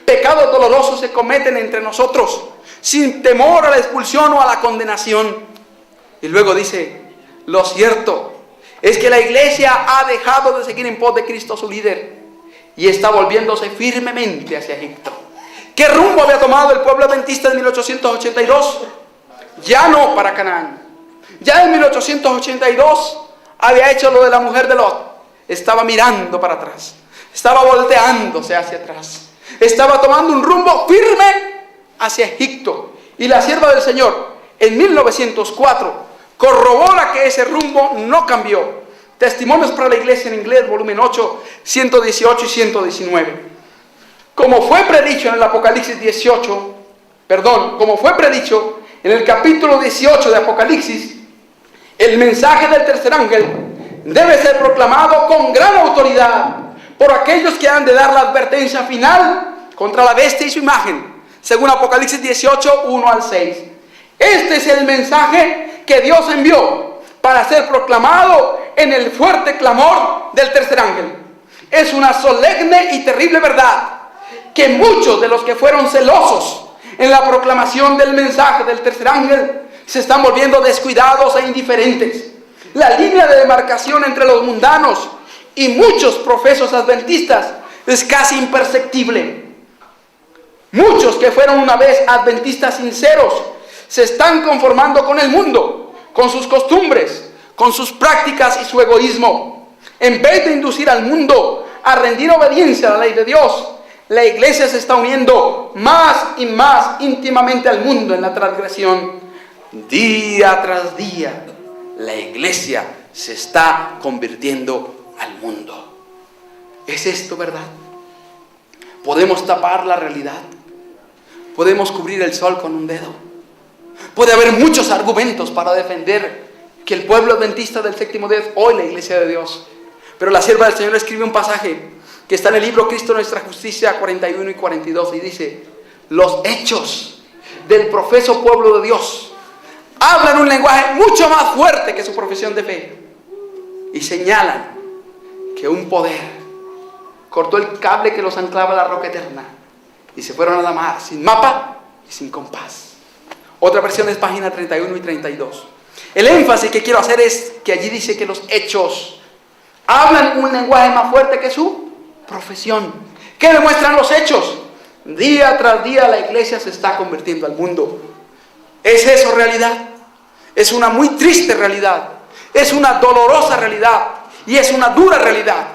Pecados dolorosos se cometen entre nosotros, sin temor a la expulsión o a la condenación. Y luego dice, lo cierto es que la iglesia ha dejado de seguir en pos de Cristo su líder y está volviéndose firmemente hacia Egipto. ¿Qué rumbo había tomado el pueblo adventista en 1882? Ya no para Canaán. Ya en 1882 había hecho lo de la mujer de Lot. Estaba mirando para atrás. Estaba volteándose hacia atrás. Estaba tomando un rumbo firme hacia Egipto. Y la sierva del Señor en 1904 corrobora que ese rumbo no cambió. Testimonios para la iglesia en inglés, volumen 8, 118 y 119. Como fue predicho en el Apocalipsis 18, como fue predicho en el capítulo 18 de Apocalipsis, el mensaje del tercer ángel debe ser proclamado con gran autoridad por aquellos que han de dar la advertencia final contra la bestia y su imagen, según Apocalipsis 18, 1 al 6. Este es el mensaje que Dios envió para ser proclamado en el fuerte clamor del tercer ángel. Es una solemne y terrible verdad que muchos de los que fueron celosos en la proclamación del mensaje del tercer ángel se están volviendo descuidados e indiferentes. La línea de demarcación entre los mundanos y muchos profesos adventistas es casi imperceptible. Muchos que fueron una vez adventistas sinceros se están conformando con el mundo, con sus costumbres, con sus prácticas y su egoísmo. En vez de inducir al mundo a rendir obediencia a la ley de Dios, la iglesia se está uniendo más y más íntimamente al mundo en la transgresión. Día tras día, la iglesia se está convirtiendo al mundo. ¿Es esto verdad? ¿Podemos tapar la realidad? ¿Podemos cubrir el sol con un dedo? Puede haber muchos argumentos para defender que el pueblo adventista del séptimo día es hoy la iglesia de Dios. Pero la sierva del Señor escribe un pasaje que está en el libro Cristo Nuestra Justicia 41 y 42 y dice: los hechos del profeso pueblo de Dios hablan un lenguaje mucho más fuerte que su profesión de fe y señalan que un poder cortó el cable que los anclaba a la roca eterna y se fueron a la mar sin mapa y sin compás. Otra versión es página 31 y 32. El énfasis que quiero hacer es que allí dice que los hechos hablan un lenguaje más fuerte que su profesión. ¿Qué demuestran los hechos? Día tras día la iglesia se está convirtiendo al mundo. ¿Es eso realidad? Es una muy triste realidad. Es una dolorosa realidad. Y es una dura realidad.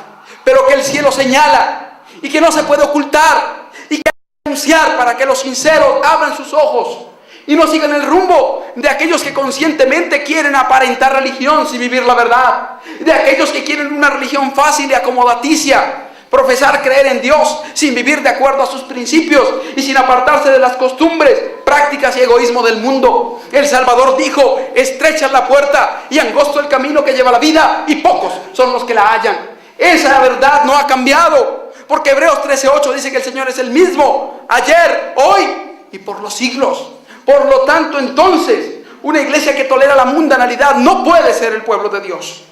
Pero que el cielo señala y que no se puede ocultar y que hay que anunciar para que los sinceros abran sus ojos y no sigan el rumbo de aquellos que conscientemente quieren aparentar religión sin vivir la verdad, de aquellos que quieren una religión fácil y acomodaticia, profesar creer en Dios sin vivir de acuerdo a sus principios y sin apartarse de las costumbres, prácticas y egoísmo del mundo. El Salvador dijo: estrecha es la puerta y angosto el camino que lleva a la vida, y pocos son los que la hallan. Esa verdad no ha cambiado, porque Hebreos 13:8 dice que el Señor es el mismo ayer, hoy y por los siglos. Por lo tanto, entonces, una iglesia que tolera la mundanalidad no puede ser el pueblo de Dios.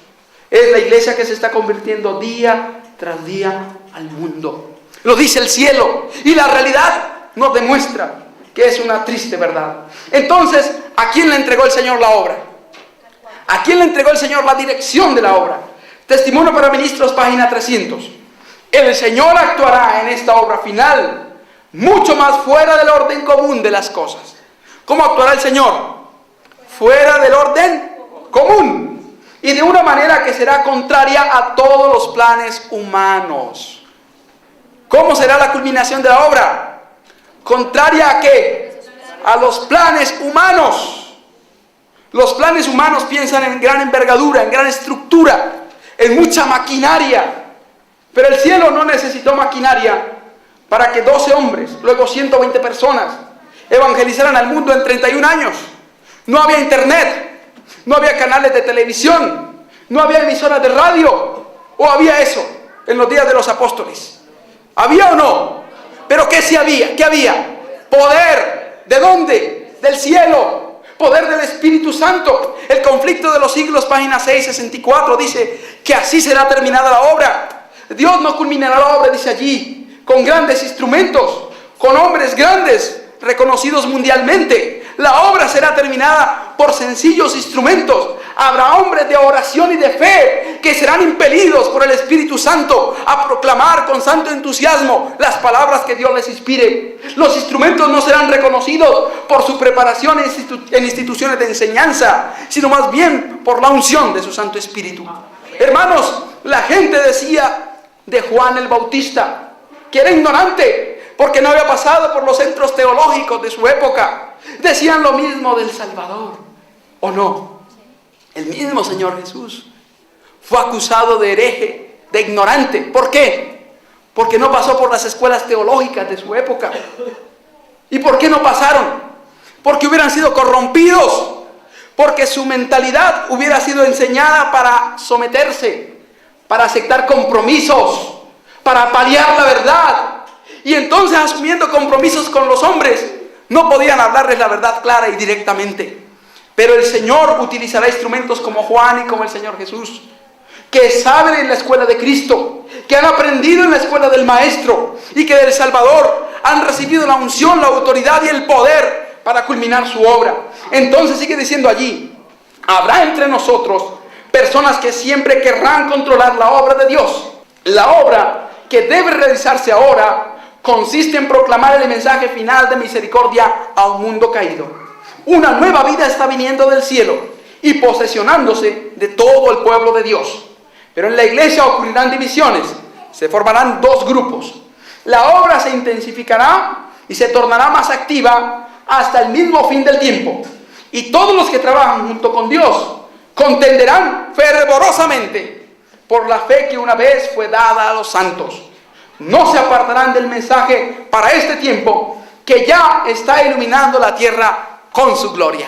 Es la iglesia que se está convirtiendo día tras día al mundo. Lo dice el cielo, y la realidad nos demuestra que es una triste verdad. Entonces, ¿a quién le entregó el Señor la obra? ¿A quién le entregó el Señor la dirección de la obra? Testimonio para Ministros, página 300. El Señor actuará en esta obra final mucho más fuera del orden común de las cosas. ¿Cómo actuará el Señor? Fuera del orden común y de una manera que será contraria a todos los planes humanos. ¿Cómo será la culminación de la obra? ¿Contraria a qué? A los planes humanos. Los planes humanos piensan en gran envergadura, en gran estructura, en mucha maquinaria. Pero el cielo no necesitó maquinaria para que 12 hombres, luego 120 personas, evangelizaran al mundo en 31 años. No había internet, no había canales de televisión, no había emisoras de radio. ¿O había eso en los días de los apóstoles? ¿Había o no? ¿Pero qué sí había? ¿Qué había? Poder. ¿De dónde? Del cielo. Poder del Espíritu Santo. El conflicto de los siglos, página 664, dice que así será terminada la obra. Dios no culminará la obra, dice allí, con grandes instrumentos, con hombres grandes, reconocidos mundialmente. La obra será terminada por sencillos instrumentos. Habrá hombres de oración y de fe que serán impelidos por el Espíritu Santo a proclamar con santo entusiasmo las palabras que Dios les inspire. Los instrumentos no serán reconocidos por su preparación en instituciones de enseñanza, sino más bien por la unción de su Santo Espíritu. Hermanos, la gente decía de Juan el Bautista que era ignorante porque no había pasado por los centros teológicos de su época. Decían lo mismo del Salvador, ¿o no? El mismo Señor Jesús fue acusado de hereje, de ignorante. ¿Por qué? Porque no pasó por las escuelas teológicas de su época. ¿Y por qué no pasaron? Porque hubieran sido corrompidos, porque su mentalidad hubiera sido enseñada para someterse, para aceptar compromisos, para paliar la verdad. Y entonces, asumiendo compromisos con los hombres, no podían hablarles la verdad clara y directamente. Pero el Señor utilizará instrumentos como Juan y como el Señor Jesús, que saben en la escuela de Cristo, que han aprendido en la escuela del Maestro y que del Salvador han recibido la unción, la autoridad y el poder para culminar su obra. Entonces sigue diciendo allí: habrá entre nosotros personas que siempre querrán controlar la obra de Dios. La obra que debe realizarse ahora consiste en proclamar el mensaje final de misericordia a un mundo caído. Una nueva vida está viniendo del cielo y posesionándose de todo el pueblo de Dios. Pero en la iglesia ocurrirán divisiones, se formarán dos grupos. La obra se intensificará y se tornará más activa hasta el mismo fin del tiempo. Y todos los que trabajan junto con Dios contenderán fervorosamente por la fe que una vez fue dada a los santos. No se apartarán del mensaje para este tiempo que ya está iluminando la tierra con su gloria.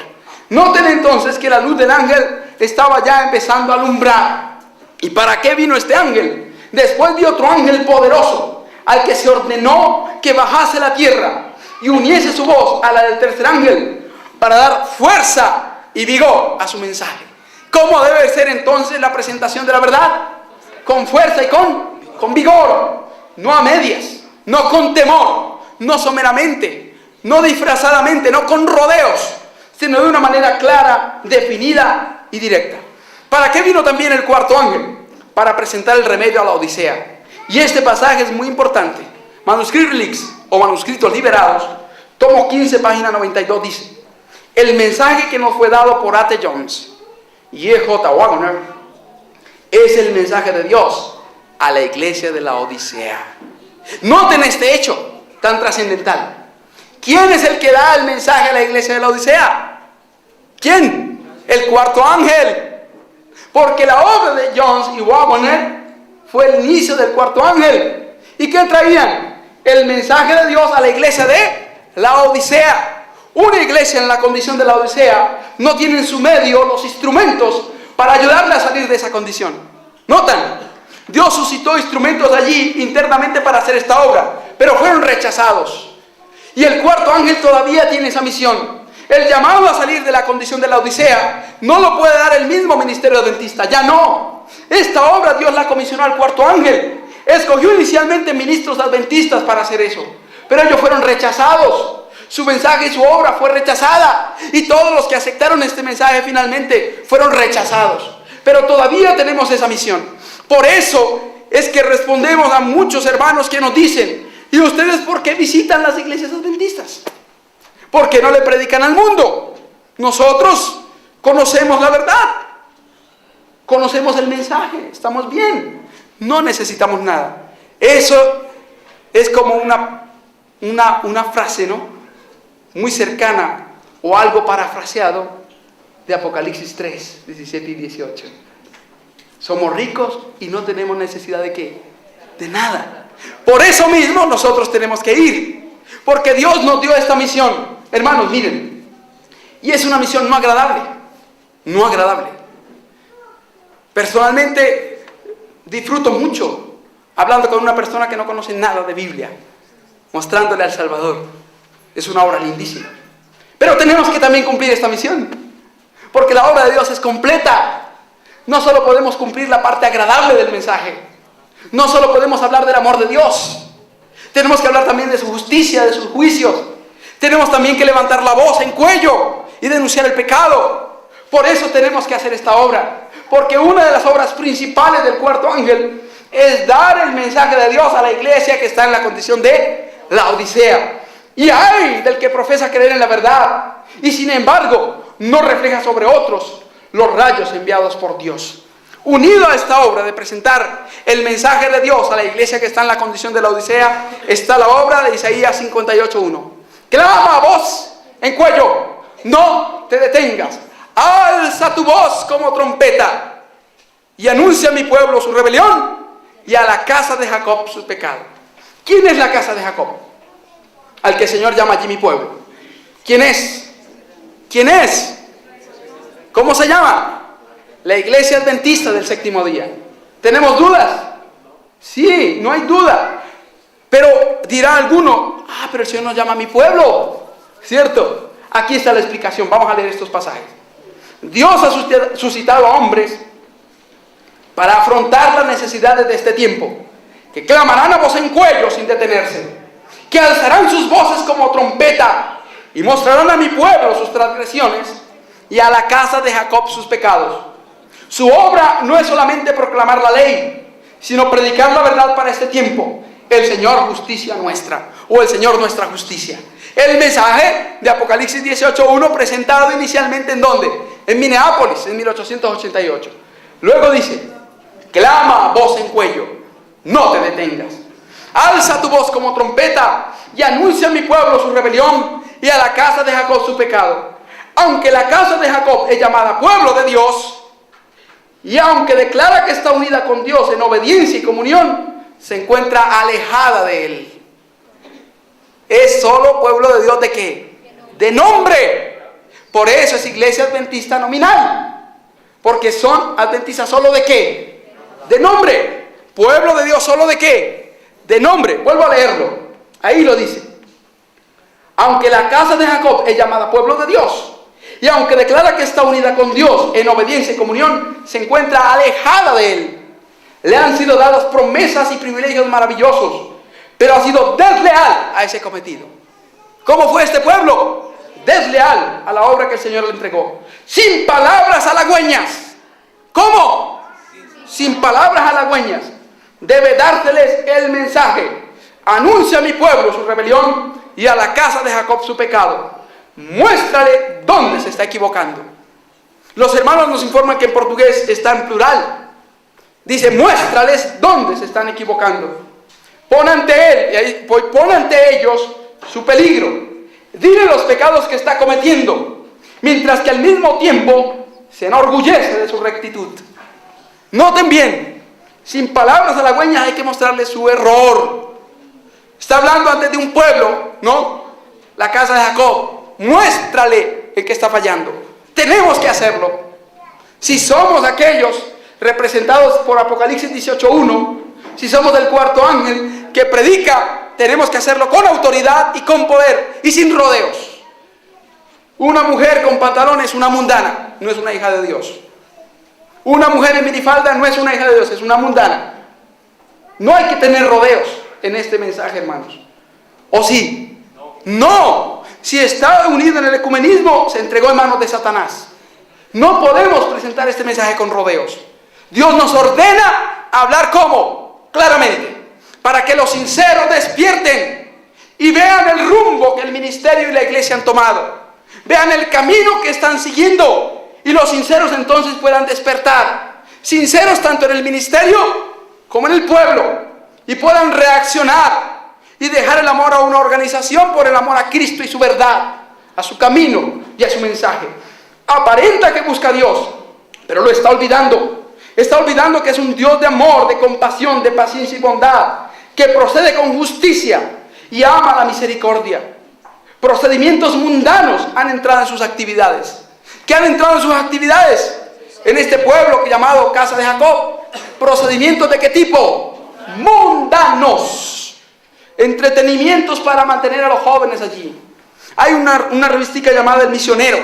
Noten entonces que la luz del ángel estaba ya empezando a alumbrar. ¿Y para qué vino este ángel? Después vi otro ángel poderoso, al que se ordenó que bajase a la tierra y uniese su voz a la del tercer ángel, para dar fuerza y vigor a su mensaje. ¿Cómo debe ser entonces la presentación de la verdad? Con fuerza y con vigor, no a medias, no con temor, no someramente, no disfrazadamente, no con rodeos, sino de una manera clara, definida y directa. ¿Para qué vino también el cuarto ángel? Para presentar el remedio a la Odisea. Y este pasaje es muy importante. Manuscritos o manuscritos liberados, tomo 15, página 92, dice: el mensaje que nos fue dado por A.T. Jones y E.J. Wagner es el mensaje de Dios a la iglesia de la Odisea. Noten este hecho tan trascendental. ¿Quién es el que da el mensaje a la iglesia de la Odisea? ¿Quién? El cuarto ángel. Porque la obra de Jones y Wagner fue el inicio del cuarto ángel. ¿Y qué traían? El mensaje de Dios a la iglesia de la Odisea. Una iglesia en la condición de la Odisea no tiene en su medio los instrumentos para ayudarle a salir de esa condición. ¿Notan? Dios suscitó instrumentos allí internamente para hacer esta obra, pero fueron rechazados. Y el cuarto ángel todavía tiene esa misión. El llamado a salir de la condición de la Odisea no lo puede dar el mismo ministerio adventista, ya no. Esta obra Dios la comisionó al cuarto ángel. Escogió inicialmente ministros adventistas para hacer eso, pero ellos fueron rechazados. Su mensaje y su obra fue rechazada, y todos los que aceptaron este mensaje finalmente fueron rechazados. Pero todavía tenemos esa misión. Por eso es que respondemos a muchos hermanos que nos dicen: ¿y ustedes por qué visitan las iglesias adventistas? ¿Por qué no le predican al mundo? Nosotros conocemos la verdad, conocemos el mensaje, estamos bien, no necesitamos nada. Eso es como una frase, ¿no?, muy cercana o algo parafraseado de Apocalipsis 3, 17 y 18. Somos ricos y no tenemos necesidad de ¿qué? De nada. Por eso mismo nosotros tenemos que ir, porque Dios nos dio esta misión. Hermanos, miren, y es una misión no agradable, no agradable. Personalmente disfruto mucho hablando con una persona que no conoce nada de Biblia, mostrándole al Salvador. Es una obra lindísima. Pero tenemos que también cumplir esta misión, porque la obra de Dios es completa. No solo podemos cumplir la parte agradable del mensaje, no solo podemos hablar del amor de Dios, tenemos que hablar también de su justicia, de sus juicios. Tenemos también que levantar la voz en cuello y denunciar el pecado. Por eso tenemos que hacer esta obra, porque una de las obras principales del cuarto ángel es dar el mensaje de Dios a la iglesia que está en la condición de la Odisea. Y hay del que profesa creer en la verdad y sin embargo no refleja sobre otros los rayos enviados por Dios. Unido a esta obra de presentar el mensaje de Dios a la iglesia que está en la condición de la Odisea, está la obra de Isaías 58:1. Clama a voz en cuello, no te detengas, alza tu voz como trompeta y anuncia a mi pueblo su rebelión y a la casa de Jacob sus pecados. ¿Quién es la casa de Jacob? Al que el Señor llama allí mi pueblo. ¿Quién es? ¿Quién es? ¿Cómo se llama? La iglesia adventista del séptimo día. ¿Tenemos dudas? Sí, no hay duda. Pero dirá alguno: pero el Señor nos llama a mi pueblo, ¿cierto? Aquí está la explicación. Vamos a leer estos pasajes. Dios ha suscitado a hombres para afrontar las necesidades de este tiempo, que clamarán a voz en cuello sin detenerse, que alzarán sus voces como trompeta y mostrarán a mi pueblo sus transgresiones y a la casa de Jacob sus pecados. Su obra no es solamente proclamar la ley, sino predicar la verdad para este tiempo. El Señor justicia nuestra, o el Señor nuestra justicia. El mensaje de Apocalipsis 18:1 presentado inicialmente ¿en dónde? En Minneapolis, en 1888. Luego dice: clama a voz en cuello, no te detengas. Alza tu voz como trompeta y anuncia a mi pueblo su rebelión y a la casa de Jacob su pecado. Aunque la casa de Jacob es llamada pueblo de Dios, y aunque declara que está unida con Dios en obediencia y comunión, se encuentra alejada de Él. Es solo pueblo de Dios ¿de qué? De nombre. Por eso es iglesia adventista nominal, porque son adventistas solo ¿de qué? De nombre. Pueblo de Dios solo ¿de qué? De nombre. Vuelvo a leerlo, ahí lo dice: aunque la casa de Jacob es llamada pueblo de Dios, y y aunque declara que está unida con Dios en obediencia y comunión, se encuentra alejada de Él. Le han sido dadas promesas y privilegios maravillosos, pero ha sido desleal a ese cometido. ¿Cómo fue este pueblo? Desleal a la obra que el Señor le entregó. Sin palabras halagüeñas. ¿Cómo? Sin palabras halagüeñas. Debe dárseles el mensaje. Anuncia a mi pueblo su rebelión y a la casa de Jacob su pecado. Muéstrale dónde se está equivocando. Los hermanos nos informan que en portugués está en plural. Dice, muéstrales dónde se están equivocando. Pon ante él, y ahí, pon ante ellos su peligro. Dile los pecados que está cometiendo, mientras que al mismo tiempo se enorgullece de su rectitud. Noten bien, sin palabras halagüeñas hay que mostrarle su error. Está hablando antes de un pueblo, ¿no? La casa de Jacob. Muéstrale el que está fallando. Tenemos que hacerlo. Si somos aquellos representados por Apocalipsis 18:1, si somos del cuarto ángel que predica, tenemos que hacerlo con autoridad y con poder y sin rodeos. Una mujer con pantalones es una mundana, no es una hija de Dios. Una mujer en minifalda no es una hija de Dios, es una mundana. No hay que tener rodeos en este mensaje, hermanos. ¿O sí? No. Si está unido en el ecumenismo, se entregó en manos de Satanás. No podemos presentar este mensaje con rodeos. Dios nos ordena hablar ¿cómo? Claramente. Para que los sinceros despierten y vean el rumbo que el ministerio y la iglesia han tomado. Vean el camino que están siguiendo. Y los sinceros entonces puedan despertar. Sinceros tanto en el ministerio como en el pueblo. Y puedan reaccionar. Y dejar el amor a una organización por el amor a Cristo y su verdad. A su camino y a su mensaje. Aparenta que busca a Dios, pero lo está olvidando. Está olvidando que es un Dios de amor, de compasión, de paciencia y bondad. Que procede con justicia y ama la misericordia. Procedimientos mundanos han entrado en sus actividades. ¿Qué han entrado en sus actividades? En este pueblo llamado Casa de Jacob. ¿Procedimientos de qué tipo? Mundanos. Entretenimientos para mantener a los jóvenes allí. Hay una revistica llamada El Misionero,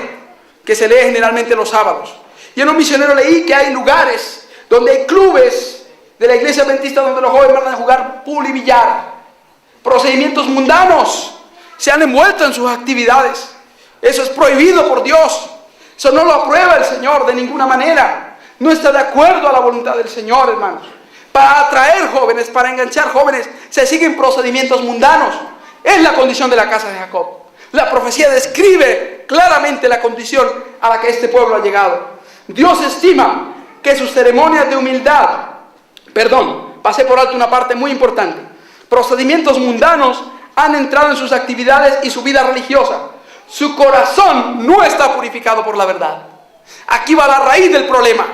que se lee generalmente los sábados. Y en Un Misionero leí que hay lugares donde hay clubes de la iglesia adventista donde los jóvenes van a jugar pool y billar. Procedimientos mundanos se han envuelto en sus actividades. Eso es prohibido por Dios. Eso no lo aprueba el Señor de ninguna manera. No está de acuerdo a la voluntad del Señor, hermanos. Para atraer jóvenes, para enganchar jóvenes, se siguen procedimientos mundanos. Es la condición de la casa de Jacob. La profecía describe claramente la condición a la que este pueblo ha llegado. Dios estima que sus ceremonias de humildad, pasé por alto una parte muy importante. Procedimientos mundanos han entrado en sus actividades y su vida religiosa. Su corazón no está purificado por la verdad. Aquí va la raíz del problema.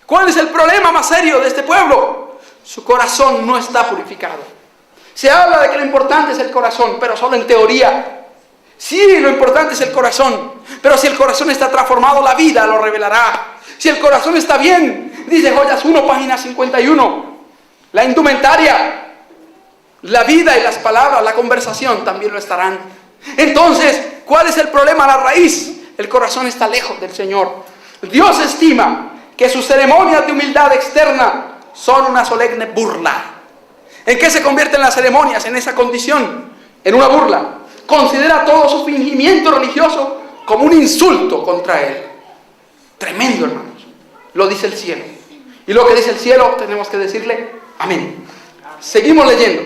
¿Cuál es el problema más serio de este pueblo? Su corazón no está purificado. Se habla de que lo importante es el corazón, pero solo en teoría. Sí, lo importante es el corazón, pero si el corazón está transformado, la vida lo revelará. Si el corazón está bien, dice Joyas 1, página 51, la indumentaria, la vida y las palabras, la conversación también lo estarán. Entonces, ¿cuál es el problema? La raíz, el corazón está lejos del Señor. Dios estima que sus ceremonias de humildad externa son una solemne burla. ¿En qué se convierten las ceremonias en esa condición? En una burla. Considera todo su fingimiento religioso como un insulto contra Él. Tremendo, hermanos. Lo dice el cielo. Y lo que dice el cielo tenemos que decirle amén. Seguimos leyendo.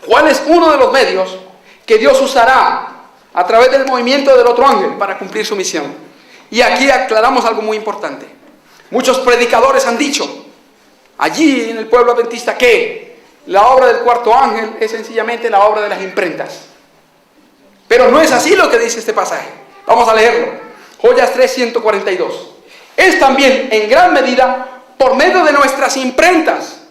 ¿Cuál es uno de los medios que Dios usará a través del movimiento del otro ángel para cumplir su misión? Y aquí aclaramos algo muy importante. Muchos predicadores han dicho allí en el pueblo adventista que la obra del cuarto ángel es sencillamente la obra de las imprentas. Pero no es así lo que dice este pasaje. Vamos a leerlo. Joyas 3:142. Es también en gran medida por medio de nuestras imprentas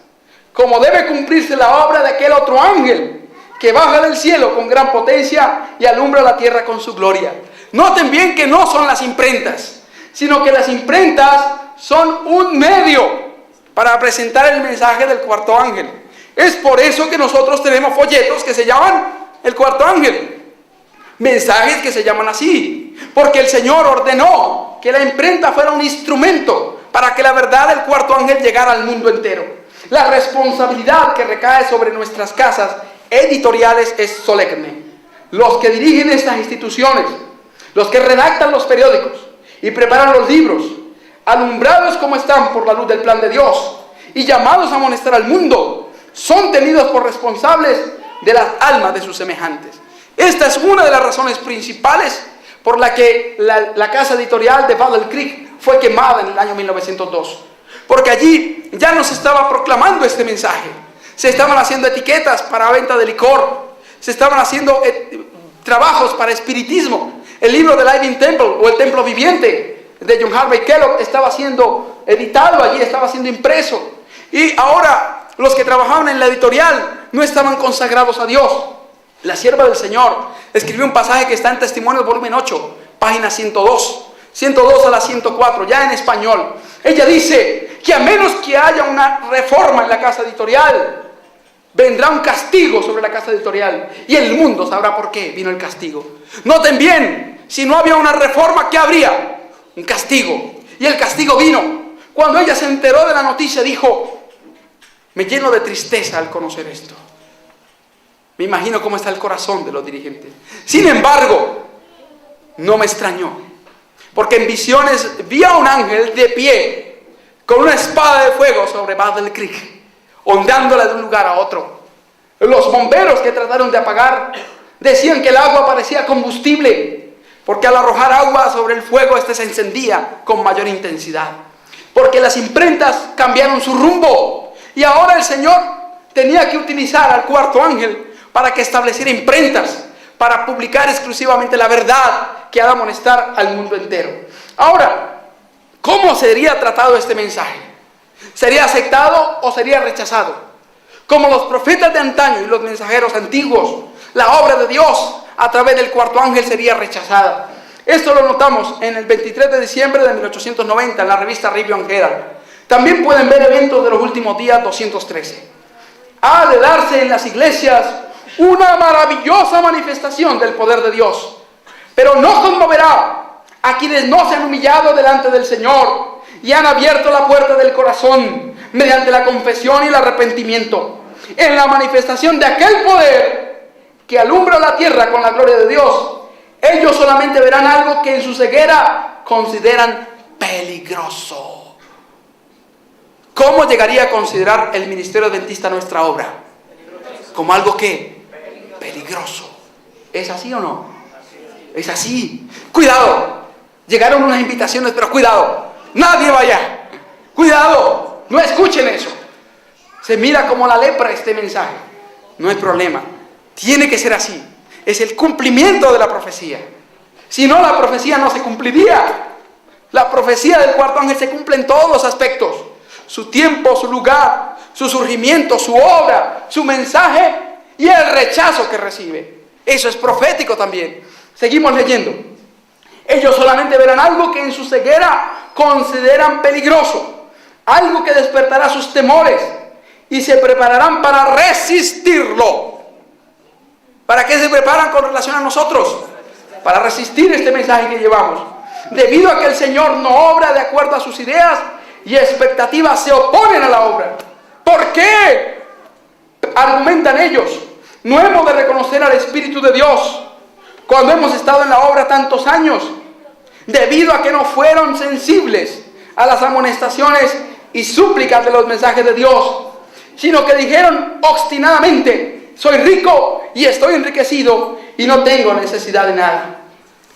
como debe cumplirse la obra de aquel otro ángel que baja del cielo con gran potencia y alumbra la tierra con su gloria. Noten bien que no son las imprentas, sino que las imprentas son un medio para presentar el mensaje del cuarto ángel. Es por eso que nosotros tenemos folletos que se llaman el cuarto ángel. Mensajes que se llaman así, porque el Señor ordenó que la imprenta fuera un instrumento para que la verdad del cuarto ángel llegara al mundo entero. La responsabilidad que recae sobre nuestras casas editoriales es solemne. Los que dirigen estas instituciones, los que redactan los periódicos y preparan los libros, alumbrados como están por la luz del plan de Dios y llamados a amonestar al mundo, son tenidos por responsables de las almas de sus semejantes. Esta es una de las razones principales por la que la casa editorial de Battle Creek fue quemada en el año 1902. Porque allí ya no se estaba proclamando este mensaje. Se estaban haciendo etiquetas para venta de licor. Se estaban haciendo trabajos para espiritismo. El libro de Living Temple o el Templo Viviente de John Harvey Kellogg estaba siendo editado allí, estaba siendo impreso. Y ahora los que trabajaban en la editorial no estaban consagrados a Dios. La sierva del Señor escribió un pasaje que está en Testimonios, volumen 8, página 102 a la 104, ya en español. Ella dice que a menos que haya una reforma en la casa editorial, vendrá un castigo sobre la casa editorial. Y el mundo sabrá por qué vino el castigo. Noten bien, si no había una reforma, ¿qué habría? Un castigo. Y el castigo vino. Cuando ella se enteró de la noticia, dijo: me lleno de tristeza al conocer esto. Me imagino cómo está el corazón de los dirigentes. Sin embargo, no me extrañó, porque en visiones vi a un ángel de pie con una espada de fuego sobre Battle Creek, ondándola de un lugar a otro. Los bomberos que trataron de apagar decían que el agua parecía combustible, porque al arrojar agua sobre el fuego, este se encendía con mayor intensidad. Porque las imprentas cambiaron su rumbo, y ahora el Señor tenía que utilizar al cuarto ángel para que estableciera imprentas, para publicar exclusivamente la verdad que ha de amonestar al mundo entero. Ahora, ¿cómo sería tratado este mensaje? ¿Sería aceptado o sería rechazado? Como los profetas de antaño y los mensajeros antiguos, la obra de Dios a través del cuarto ángel sería rechazada. Esto lo notamos en el 23 de diciembre de 1890 en la revista Review and Herald. También pueden ver eventos de los últimos días 213. Ha de darse en las iglesias una maravillosa manifestación del poder de Dios, pero no conmoverá a quienes no se han humillado delante del Señor y han abierto la puerta del corazón mediante la confesión y el arrepentimiento. En la manifestación de aquel poder que alumbra la tierra con la gloria de Dios, ellos solamente verán algo que en su ceguera consideran peligroso. ¿Cómo llegaría a considerar el ministerio adventista nuestra obra? Como algo que peligroso. ¿Es así o no? Es así. Cuidado. Llegaron unas invitaciones, pero cuidado. Nadie vaya. Cuidado. No escuchen eso. Se mira como la lepra este mensaje. No hay problema. Tiene que ser así. Es el cumplimiento de la profecía. Si no, la profecía no se cumpliría. La profecía del cuarto ángel se cumple en todos los aspectos. Su tiempo, su lugar, su surgimiento, su obra, su mensaje y el rechazo que recibe. Eso es profético también. Seguimos leyendo. Ellos solamente verán algo que en su ceguera consideran peligroso, algo que despertará sus temores y se prepararán para resistirlo. ¿Para qué se preparan con relación a nosotros? Para resistir este mensaje que llevamos. Debido a que el Señor no obra de acuerdo a sus ideas y expectativas, se oponen a la obra. ¿Por qué? Argumentan ellos. No hemos de reconocer al Espíritu de Dios cuando hemos estado en la obra tantos años, debido a que no fueron sensibles a las amonestaciones y súplicas de los mensajes de Dios, sino que dijeron obstinadamente: soy rico y estoy enriquecido y no tengo necesidad de nada.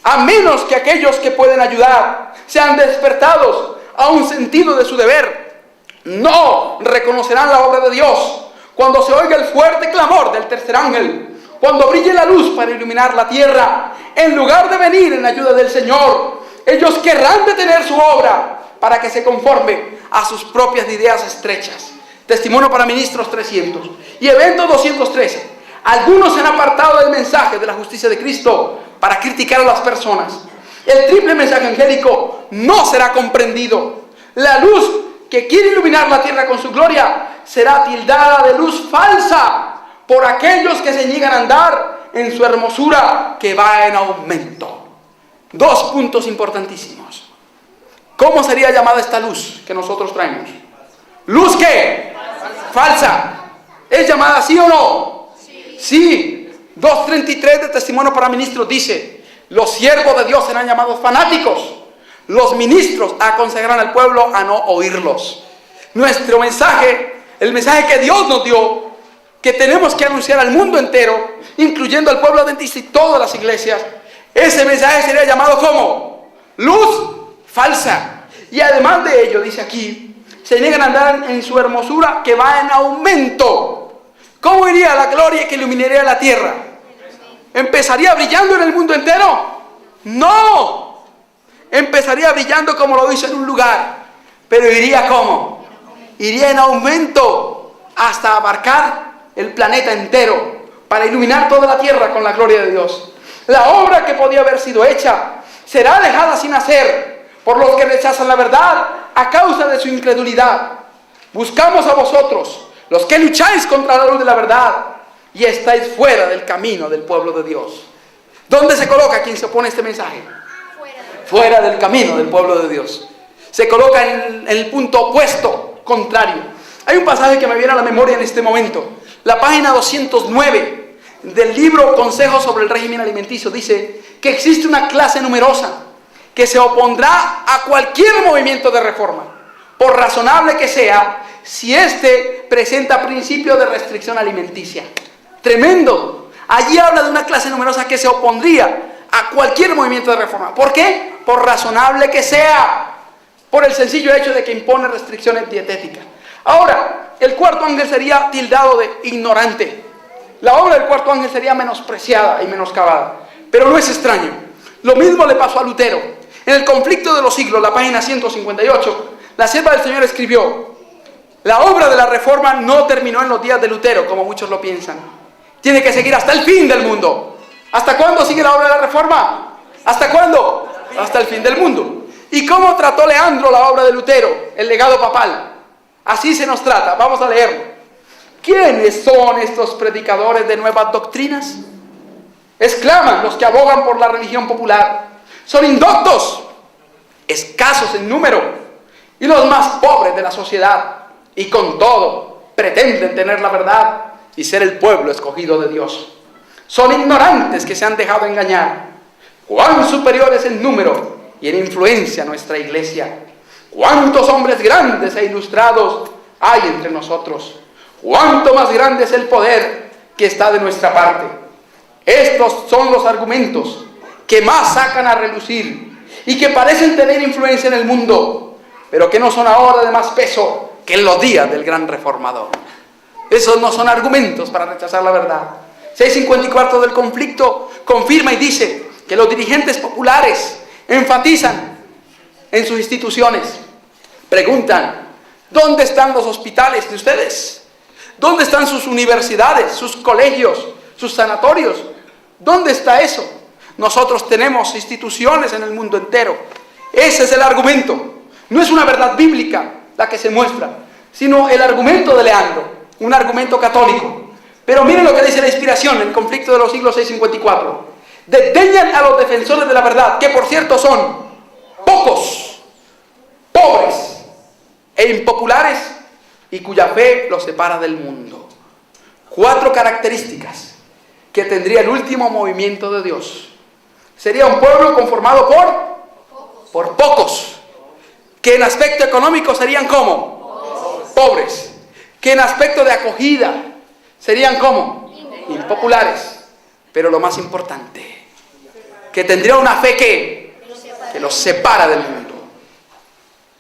A menos que aquellos que pueden ayudar sean despertados a un sentido de su deber, no reconocerán la obra de Dios. Cuando se oiga el fuerte clamor del tercer ángel, cuando brille la luz para iluminar la tierra, en lugar de venir en ayuda del Señor, ellos querrán detener su obra para que se conforme a sus propias ideas estrechas. Testimonio para Ministros 300 y Evento 213. Algunos se han apartado del mensaje de la justicia de Cristo para criticar a las personas. El triple mensaje angélico no será comprendido. La luz que quiere iluminar la tierra con su gloria será tildada de luz falsa por aquellos que se niegan a andar en su hermosura que va en aumento. Dos puntos importantísimos. ¿Cómo sería llamada esta luz que nosotros traemos? ¿Luz qué? Falsa. ¿Es llamada así o no? Sí. 2:33 de Testimonio para Ministros dice: los siervos de Dios serán llamados fanáticos. Los ministros aconsejarán al pueblo a no oírlos. Nuestro mensaje, el mensaje que Dios nos dio, que tenemos que anunciar al mundo entero, incluyendo al pueblo adventista y todas las iglesias, ese mensaje sería llamado como luz falsa. Y además de ello, dice aquí, se niegan a andar en su hermosura que va en aumento. ¿Cómo iría la gloria que iluminaría la tierra? ¿Empezaría brillando en el mundo entero? No. Empezaría brillando como lo hizo en un lugar. Pero iría ¿cómo? Iría en aumento hasta abarcar el planeta entero para iluminar toda la tierra con la gloria de Dios. La obra que podía haber sido hecha será dejada sin hacer por los que rechazan la verdad a causa de su incredulidad. Buscamos a vosotros, los que lucháis contra la luz de la verdad y estáis fuera del camino del pueblo de Dios. ¿Dónde se coloca quien se opone a este mensaje? Fuera del camino del pueblo de Dios. Se coloca en el punto opuesto, contrario. Hay un pasaje que me viene a la memoria en este momento. La página 209 del libro Consejos sobre el régimen alimenticio dice que existe una clase numerosa que se opondrá a cualquier movimiento de reforma, por razonable que sea, si éste presenta principio de restricción alimenticia. Tremendo. Allí habla de una clase numerosa que se opondría a cualquier movimiento de reforma. ¿Por qué? Por razonable que sea. Por el sencillo hecho de que impone restricciones dietéticas. Ahora, el cuarto ángel sería tildado de ignorante. La obra del cuarto ángel sería menospreciada y menoscabada. Pero no es extraño. Lo mismo le pasó a Lutero. En el conflicto de los siglos, la página 158, la sierva del Señor escribió: la obra de la reforma no terminó en los días de Lutero, como muchos lo piensan. Tiene que seguir hasta el fin del mundo. ¿Hasta cuándo sigue la obra de la reforma? ¿Hasta cuándo? Hasta el fin del mundo. ¿Y cómo trató Leandro la obra de Lutero, el legado papal? Así se nos trata. Vamos a leerlo. ¿Quiénes son estos predicadores de nuevas doctrinas? Exclaman los que abogan por la religión popular. Son indoctos, escasos en número y los más pobres de la sociedad. Y con todo, pretenden tener la verdad y ser el pueblo escogido de Dios. Son ignorantes que se han dejado engañar. Cuán superiores en número y en influencia nuestra iglesia. Cuántos hombres grandes e ilustrados hay entre nosotros. Cuánto más grande es el poder que está de nuestra parte. Estos son los argumentos que más sacan a relucir y que parecen tener influencia en el mundo, pero que no son ahora de más peso que en los días del gran reformador. Esos no son argumentos para rechazar la verdad. 654 del conflicto confirma y dice que los dirigentes populares enfatizan en sus instituciones. Preguntan: ¿dónde están los hospitales de ustedes? ¿Dónde están sus universidades, sus colegios, sus sanatorios? ¿Dónde está eso? Nosotros tenemos instituciones en el mundo entero. Ese es el argumento. No es una verdad bíblica la que se muestra, sino el argumento de Leandro, un argumento católico. Pero miren lo que dice la inspiración en el conflicto de los siglos 654. Desdeñan a los defensores de la verdad, que por cierto son pocos, pobres e impopulares, y cuya fe los separa del mundo. 4 características que tendría el último movimiento de Dios. Sería un pueblo conformado por pocos, que en aspecto económico serían como pobres, que en aspecto de acogida serían como impopulares, pero lo más importante, que tendría una fe que los separa del mundo.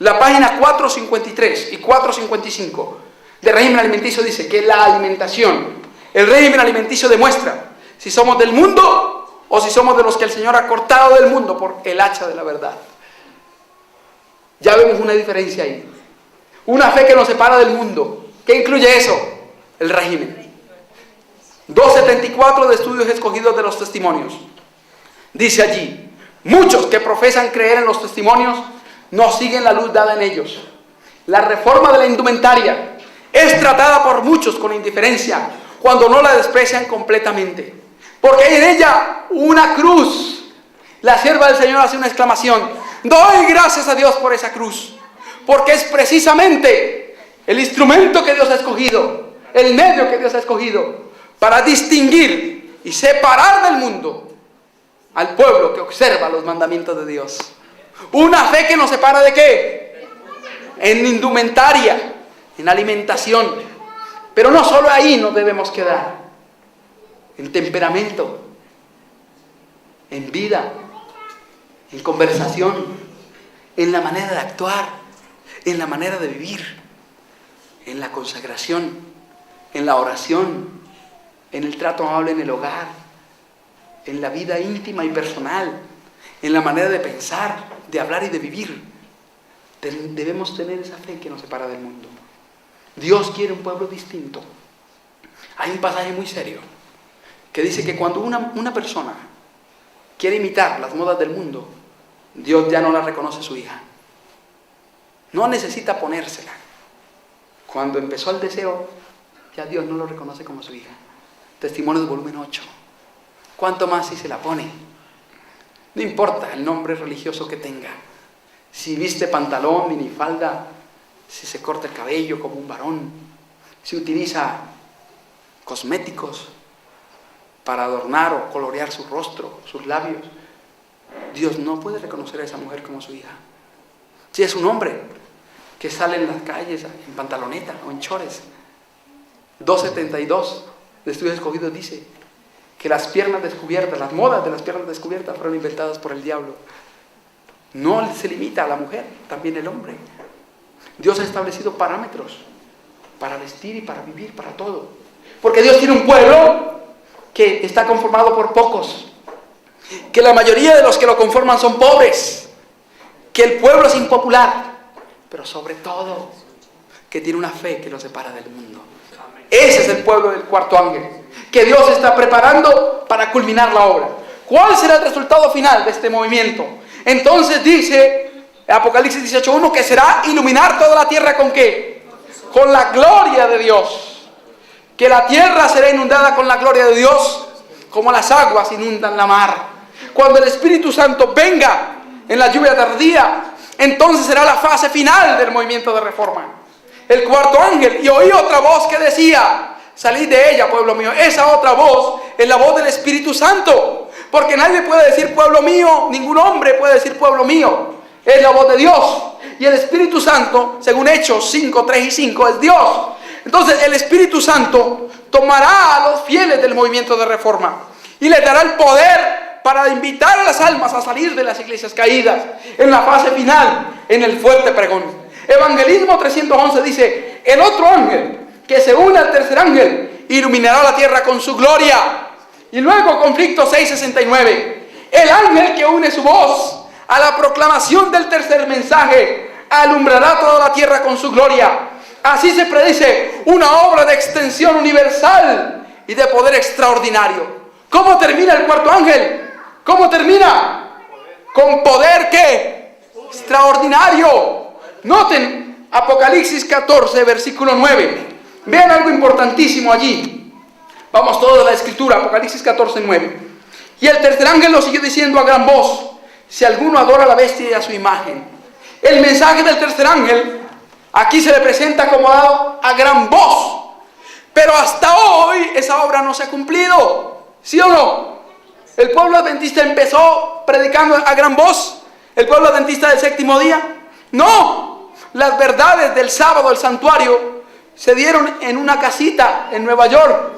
La página 453 y 455 del régimen alimenticio dice que la alimentación, el régimen alimenticio demuestra si somos del mundo o si somos de los que el Señor ha cortado del mundo por el hacha de la verdad. Ya vemos una diferencia ahí. Una fe que nos separa del mundo. ¿Qué incluye eso? El régimen. 274 de estudios escogidos de los testimonios. Dice allí: muchos que profesan creer en los testimonios no siguen la luz dada en ellos. La reforma de la indumentaria es tratada por muchos con indiferencia, cuando no la desprecian completamente. porque hay en ella una cruz. La sierva del Señor hace una exclamación: doy gracias a Dios por esa cruz, porque es precisamente el instrumento que Dios ha escogido, el medio que Dios ha escogido para distinguir y separar del mundo al pueblo que observa los mandamientos de Dios. Una fe que nos separa ¿de qué? En indumentaria, en alimentación. Pero no solo ahí nos debemos quedar. En temperamento, en vida, en conversación, en la manera de actuar, en la manera de vivir, en la consagración, en la oración, en el trato amable en el hogar, en la vida íntima y personal, en la manera de pensar, de hablar y de vivir. Debemos tener esa fe que nos separa del mundo. Dios quiere un pueblo distinto. Hay un pasaje muy serio que dice que cuando una persona quiere imitar las modas del mundo, Dios ya no la reconoce su hija. No necesita ponérsela. Cuando empezó el deseo, ya Dios no lo reconoce como su hija. Testimonios volumen 8. ¿Cuánto más si se la pone? No importa el nombre religioso que tenga. Si viste pantalón, minifalda, si se corta el cabello como un varón, si utiliza cosméticos para adornar o colorear su rostro, sus labios, Dios no puede reconocer a esa mujer como su hija. Si es un hombre que sale en las calles en pantaloneta o en chores, 272 de Estudios Escogidos dice que las piernas descubiertas, las modas de las piernas descubiertas fueron inventadas por el diablo. No se limita a la mujer, también el hombre. Dios ha establecido parámetros para vestir y para vivir, para todo. Porque Dios tiene un pueblo que está conformado por pocos, que la mayoría de los que lo conforman son pobres, que el pueblo es impopular, pero sobre todo que tiene una fe que lo separa del mundo. Ese es el pueblo del cuarto ángel, que Dios está preparando para culminar la obra. ¿Cuál será el resultado final de este movimiento? Entonces dice Apocalipsis 18:1 que será iluminar toda la tierra ¿con qué? Con la gloria de Dios. Que la tierra será inundada con la gloria de Dios, como las aguas inundan la mar. Cuando el Espíritu Santo venga en la lluvia tardía, entonces será la fase final del movimiento de reforma. El cuarto ángel, y oí otra voz que decía: salid de ella, pueblo mío. Esa otra voz es la voz del Espíritu Santo, porque nadie puede decir pueblo mío, ningún hombre puede decir pueblo mío. Es la voz de Dios, y el Espíritu Santo, según Hechos 5, 3 y 5, es Dios. Entonces el Espíritu Santo tomará a los fieles del movimiento de reforma y les dará el poder para invitar a las almas a salir de las iglesias caídas en la fase final, en el fuerte pregón. Evangelismo 311 dice: el otro ángel que se une al tercer ángel iluminará la tierra con su gloria. Y luego conflicto 6:69, el ángel que une su voz a la proclamación del tercer mensaje alumbrará toda la tierra con su gloria. Así se predice una obra de extensión universal y de poder extraordinario. ¿Cómo termina el cuarto ángel? ¿Cómo termina? Con poder ¿qué? Extraordinario. Noten Apocalipsis 14, versículo 9. Vean algo importantísimo allí. Vamos todos a la escritura, Apocalipsis 14, 9. Y el tercer ángel lo siguió diciendo a gran voz: si alguno adora a la bestia y a su imagen. El mensaje del tercer ángel aquí se le presenta como dado a gran voz. Pero hasta hoy esa obra no se ha cumplido. ¿Sí o no? El pueblo adventista empezó predicando a gran voz. El pueblo adventista del séptimo día. No. Las verdades del sábado del santuario se dieron en una casita en Nueva York.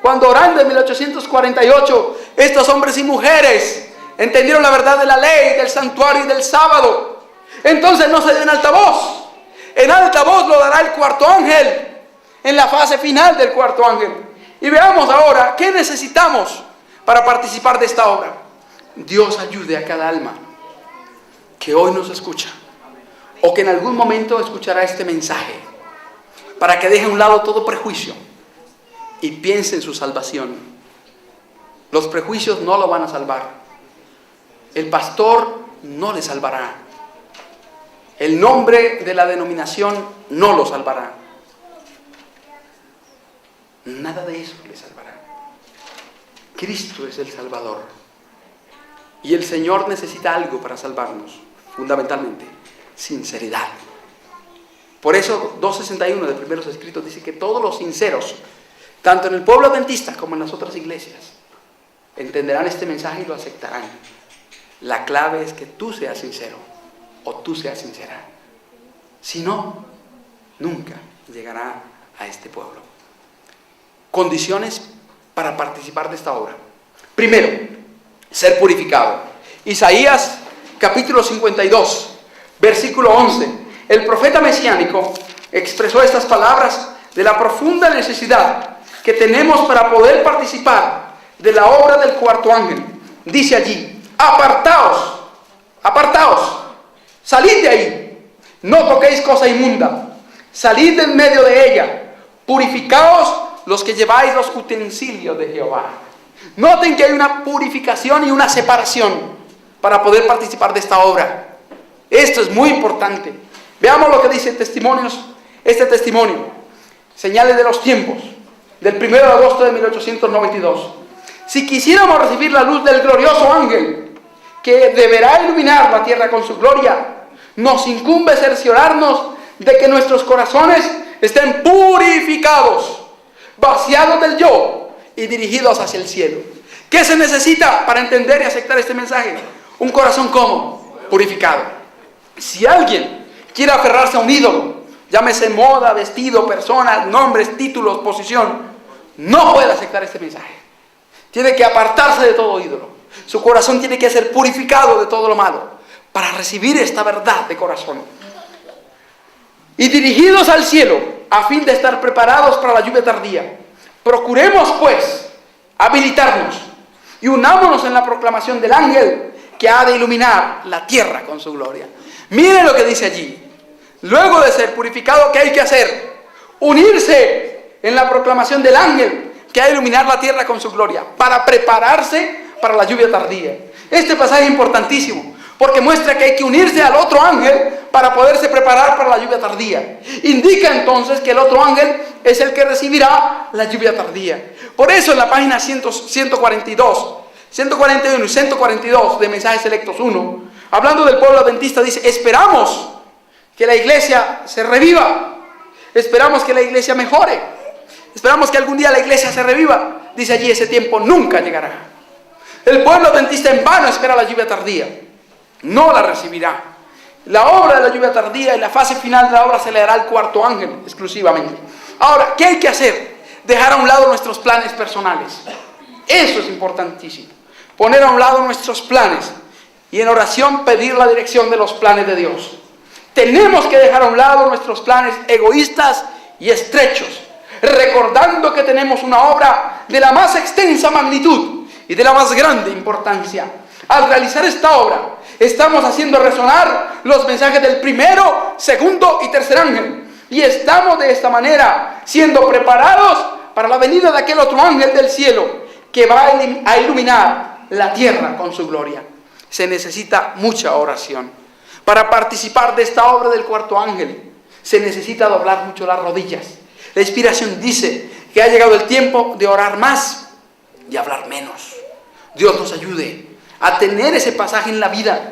Cuando orando en 1848, estos hombres y mujeres entendieron la verdad de la ley, del santuario y del sábado. Entonces no se dio en altavoz. En altavoz lo dará el cuarto ángel, en la fase final del cuarto ángel. Y veamos ahora qué necesitamos para participar de esta obra. Dios ayude a cada alma que hoy nos escucha, o que en algún momento escuchará este mensaje, para que deje a un lado todo prejuicio y piense en su salvación. Los prejuicios no lo van a salvar. El pastor no le salvará. El nombre de la denominación no lo salvará. Nada de eso le salvará. Cristo es el Salvador. Y el Señor necesita algo para salvarnos, fundamentalmente, sinceridad. Por eso 2:61 de Primeros Escritos dice que todos los sinceros, tanto en el pueblo adventista como en las otras iglesias, entenderán este mensaje y lo aceptarán. La clave es que tú seas sincero o tú seas sincera. Si no, nunca llegará a este pueblo. Condiciones para participar de esta obra. Primero, ser purificado. Isaías capítulo 52, versículo 11. El profeta mesiánico expresó estas palabras de la profunda necesidad que tenemos para poder participar de la obra del cuarto ángel. Dice allí: apartaos, apartaos, salid de ahí, no toquéis cosa inmunda, salid en medio de ella, purificaos los que lleváis los utensilios de Jehová. Noten que hay una purificación y una separación para poder participar de esta obra. Esto es muy importante. Veamos lo que dice este testimonio. Señales de los tiempos, del 1 de agosto de 1892. Si quisiéramos recibir la luz del glorioso ángel, que deberá iluminar la tierra con su gloria, nos incumbe cerciorarnos de que nuestros corazones estén purificados, vaciados del yo y dirigidos hacia el cielo. ¿Qué se necesita para entender y aceptar este mensaje? Un corazón ¿cómo? Purificado. Si alguien quiere aferrarse a un ídolo, llámese moda, vestido, personas, nombres, títulos, posición, no puede aceptar este mensaje. Tiene que apartarse de todo ídolo. Su corazón tiene que ser purificado de todo lo malo para recibir esta verdad de corazón. Y dirigidos al cielo, a fin de estar preparados para la lluvia tardía. Procuremos, pues, habilitarnos y unámonos en la proclamación del ángel que ha de iluminar la tierra con su gloria. Miren lo que dice allí. Luego de ser purificado, ¿qué hay que hacer? Unirse en la proclamación del ángel que ha de iluminar la tierra con su gloria, para prepararse para la lluvia tardía. Este pasaje es importantísimo, porque muestra que hay que unirse al otro ángel para poderse preparar para la lluvia tardía. Indica entonces que el otro ángel es el que recibirá la lluvia tardía. Por eso en la página 142, 141 y 142 de Mensajes Selectos 1, hablando del pueblo adventista, dice: esperamos que la iglesia se reviva, esperamos que la iglesia mejore, esperamos que algún día la iglesia se reviva. Dice allí: ese tiempo nunca llegará. El pueblo adventista en vano espera la lluvia tardía, no la recibirá. La obra de la lluvia tardía y la fase final de la obra se le dará al cuarto ángel exclusivamente. Ahora, ¿qué hay que hacer? Dejar a un lado nuestros planes personales. Eso es importantísimo. Poner a un lado nuestros planes y en oración pedir la dirección de los planes de Dios. Tenemos que dejar a un lado nuestros planes egoístas y estrechos, recordando que tenemos una obra de la más extensa magnitud y de la más grande importancia. Al realizar esta obra, estamos haciendo resonar los mensajes del primero, segundo y tercer ángel. Y estamos de esta manera siendo preparados para la venida de aquel otro ángel del cielo que va a iluminar la tierra con su gloria. Se necesita mucha oración. Para participar de esta obra del cuarto ángel, se necesita doblar mucho las rodillas. La inspiración dice que ha llegado el tiempo de orar más y hablar menos. Dios nos ayude a tener ese pasaje en la vida.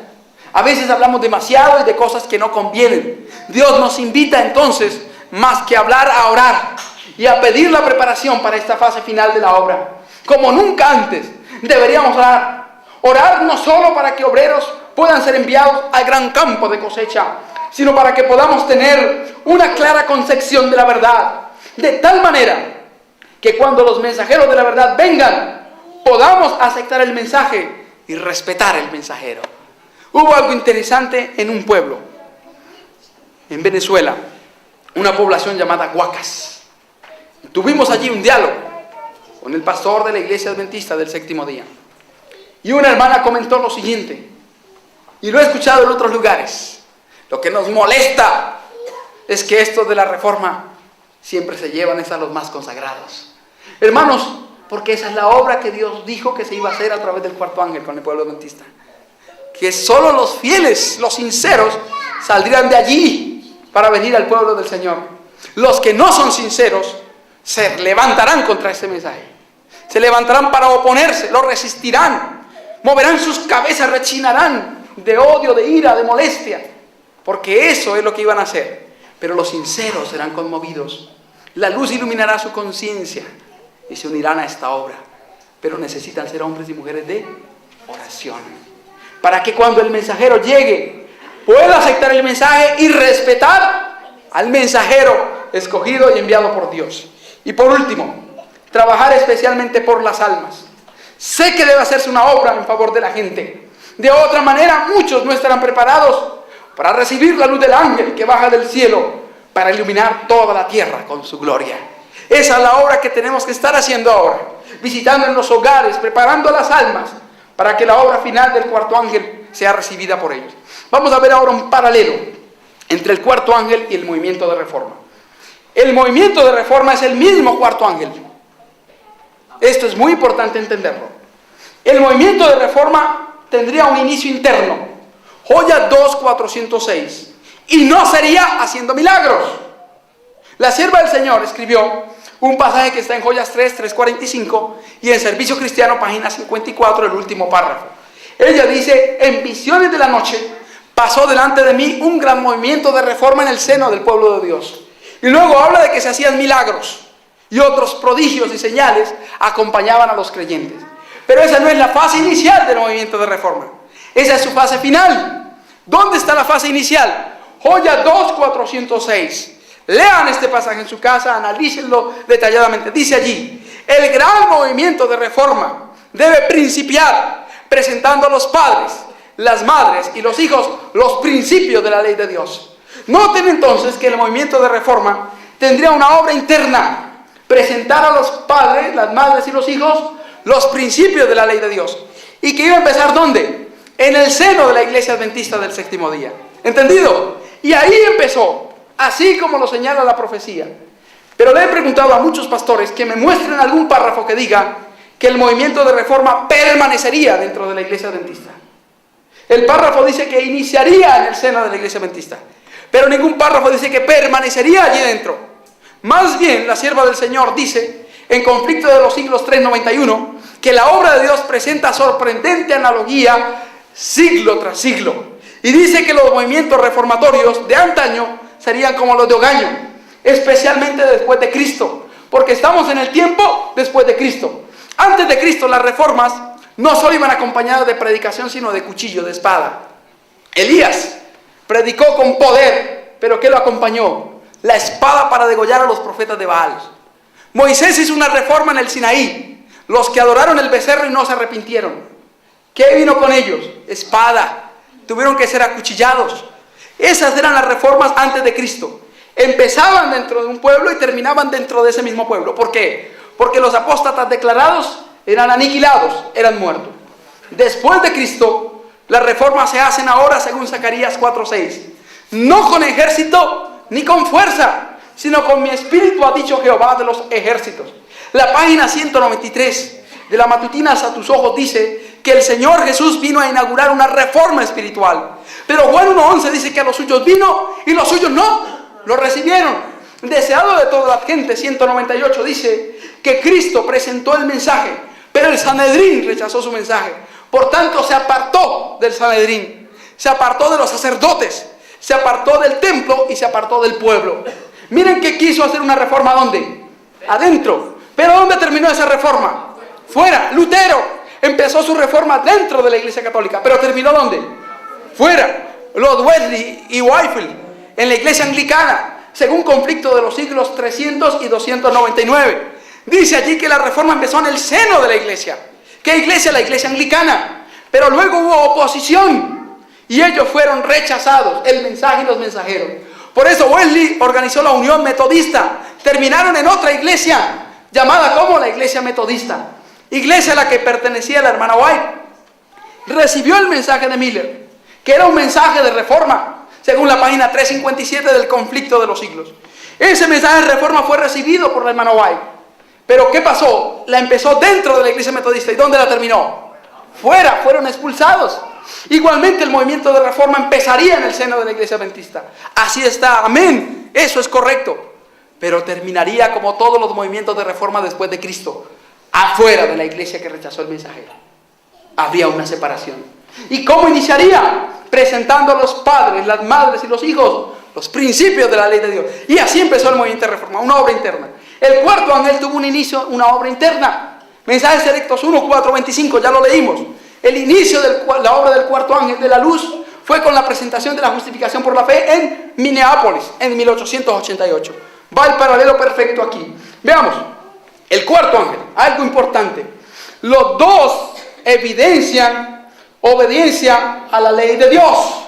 A veces hablamos demasiado y de cosas que no convienen. Dios nos invita entonces, más que hablar, a orar y a pedir la preparación para esta fase final de la obra. Como nunca antes deberíamos orar. Orar no solo para que obreros puedan ser enviados al gran campo de cosecha, sino para que podamos tener una clara concepción de la verdad, de tal manera que cuando los mensajeros de la verdad vengan, podamos aceptar el mensaje y respetar el mensajero. Hubo algo interesante en un pueblo, en Venezuela, una población llamada Huacas. Tuvimos allí un diálogo con el pastor de la iglesia adventista del séptimo día. Y una hermana comentó lo siguiente, y lo he escuchado en otros lugares: lo que nos molesta es que estos de la reforma siempre se llevan a los más consagrados. Hermanos, porque esa es la obra que Dios dijo que se iba a hacer a través del cuarto ángel con el pueblo adventista. Que solo los fieles, los sinceros, saldrían de allí para venir al pueblo del Señor. Los que no son sinceros se levantarán contra este mensaje Se levantarán para oponerse, lo resistirán, moverán sus cabezas, rechinarán de odio, de ira, de molestia, porque eso es lo que iban a hacer. Pero los sinceros serán conmovidos. La luz iluminará su conciencia y se unirán a esta obra. Pero necesitan ser hombres y mujeres de oración, para que cuando el mensajero llegue, pueda aceptar el mensaje y respetar al mensajero escogido y enviado por Dios. Y por último, trabajar especialmente por las almas. Sé que debe hacerse una obra en favor de la gente. De otra manera, muchos no estarán preparados para recibir la luz del ángel que baja del cielo para iluminar toda la tierra con su gloria. Esa es la obra que tenemos que estar haciendo ahora, visitando en los hogares, preparando las almas para que la obra final del cuarto ángel sea recibida por ellos. Vamos a ver ahora un paralelo entre el cuarto ángel y el movimiento de reforma. El movimiento de reforma es el mismo cuarto ángel. Esto es muy importante entenderlo. El movimiento de reforma tendría un inicio interno. Joya 2:406. Y no sería haciendo milagros. La sierva del Señor escribió un pasaje que está en Joyas 3:45 y en Servicio Cristiano, página 54, el último párrafo. Ella dice: en visiones de la noche pasó delante de mí un gran movimiento de reforma en el seno del pueblo de Dios. Y luego habla de que se hacían milagros y otros prodigios y señales acompañaban a los creyentes. Pero esa no es la fase inicial del movimiento de reforma. Esa es su fase final. ¿Dónde está la fase inicial? Joya 2:406. Lean este pasaje en su casa, analícenlo detalladamente. Dice allí: el gran movimiento de reforma debe principiar presentando a los padres, las madres y los hijos los principios de la ley de Dios. Noten entonces que el movimiento de reforma tendría una obra interna: presentar a los padres, las madres y los hijos los principios de la ley de Dios. ¿Y que iba a empezar dónde? En el seno de la Iglesia Adventista del Séptimo Día. ¿Entendido? Y ahí empezó, así como lo señala la profecía. Pero le he preguntado a muchos pastores que me muestren algún párrafo que diga que el movimiento de reforma permanecería dentro de la Iglesia Adventista. El párrafo dice que iniciaría en el seno de la Iglesia Adventista, pero ningún párrafo dice que permanecería allí dentro. Más bien, la sierva del Señor dice, en Conflicto de los Siglos 3:91, que la obra de Dios presenta sorprendente analogía siglo tras siglo. Y dice que los movimientos reformatorios de antaño serían como los de Ogaño, especialmente después de Cristo, porque estamos en el tiempo después de Cristo. Antes de Cristo, las reformas no solo iban acompañadas de predicación, sino de cuchillo, de espada. Elías predicó con poder, pero ¿qué lo acompañó? La espada para degollar a los profetas de Baal. Moisés hizo una reforma en el Sinaí, los que adoraron el becerro y no se arrepintieron. ¿Qué vino con ellos? Espada. Tuvieron que ser acuchillados. Esas eran las reformas antes de Cristo. Empezaban dentro de un pueblo y terminaban dentro de ese mismo pueblo. ¿Por qué? Porque los apóstatas declarados eran aniquilados, eran muertos. Después de Cristo, las reformas se hacen ahora según Zacarías 4:6. No con ejército ni con fuerza, sino con mi espíritu, ha dicho Jehová de los ejércitos. La página 193 de la Matutinas a tus ojos dice que el Señor Jesús vino a inaugurar una reforma espiritual. Pero Juan 1:11 dice que a los suyos vino y los suyos no lo recibieron. Deseado de toda la gente, 198, dice que Cristo presentó el mensaje, pero el Sanedrín rechazó su mensaje. Por tanto, se apartó del Sanedrín, se apartó de los sacerdotes, se apartó del templo y se apartó del pueblo. Miren que quiso hacer una reforma, ¿dónde? Adentro. ¿Pero dónde terminó esa reforma? Fuera. Lutero empezó su reforma dentro de la Iglesia Católica, pero terminó ¿dónde? Fuera. Los Wesley y Whitefield en la Iglesia Anglicana, según Conflicto de los Siglos 300 y 299. Dice allí que la reforma empezó en el seno de la iglesia. ¿Qué iglesia? La Iglesia Anglicana. Pero luego hubo oposición y ellos fueron rechazados, el mensaje y los mensajeros. Por eso Wesley organizó la Unión Metodista. Terminaron en otra iglesia llamada como la Iglesia Metodista, iglesia a la que pertenecía la hermana White. Recibió el mensaje de Miller, que era un mensaje de reforma, según la página 357 del Conflicto de los Siglos. Ese mensaje de reforma fue recibido por la hermana White. Pero ¿qué pasó? La empezó dentro de la Iglesia Metodista. ¿Y dónde la terminó? Fuera, fueron expulsados. Igualmente el movimiento de reforma empezaría en el seno de la Iglesia Adventista. Así está, amén, eso es correcto. Pero terminaría como todos los movimientos de reforma después de Cristo, afuera de la iglesia que rechazó el mensajero. Había una separación. ¿Y cómo iniciaría? Presentando a los padres, las madres y los hijos los principios de la ley de Dios. Y así empezó el movimiento de reforma, una obra interna. El cuarto ángel tuvo un inicio, una obra interna. Mensajes Selectos 1, 4, 25, ya lo leímos. El inicio de la obra del cuarto ángel de la luz fue con la presentación de la justificación por la fe en Minneapolis, en 1888. Va el paralelo perfecto aquí. Veamos, el cuarto ángel, algo importante. Los dos evidencian obediencia a la ley de Dios.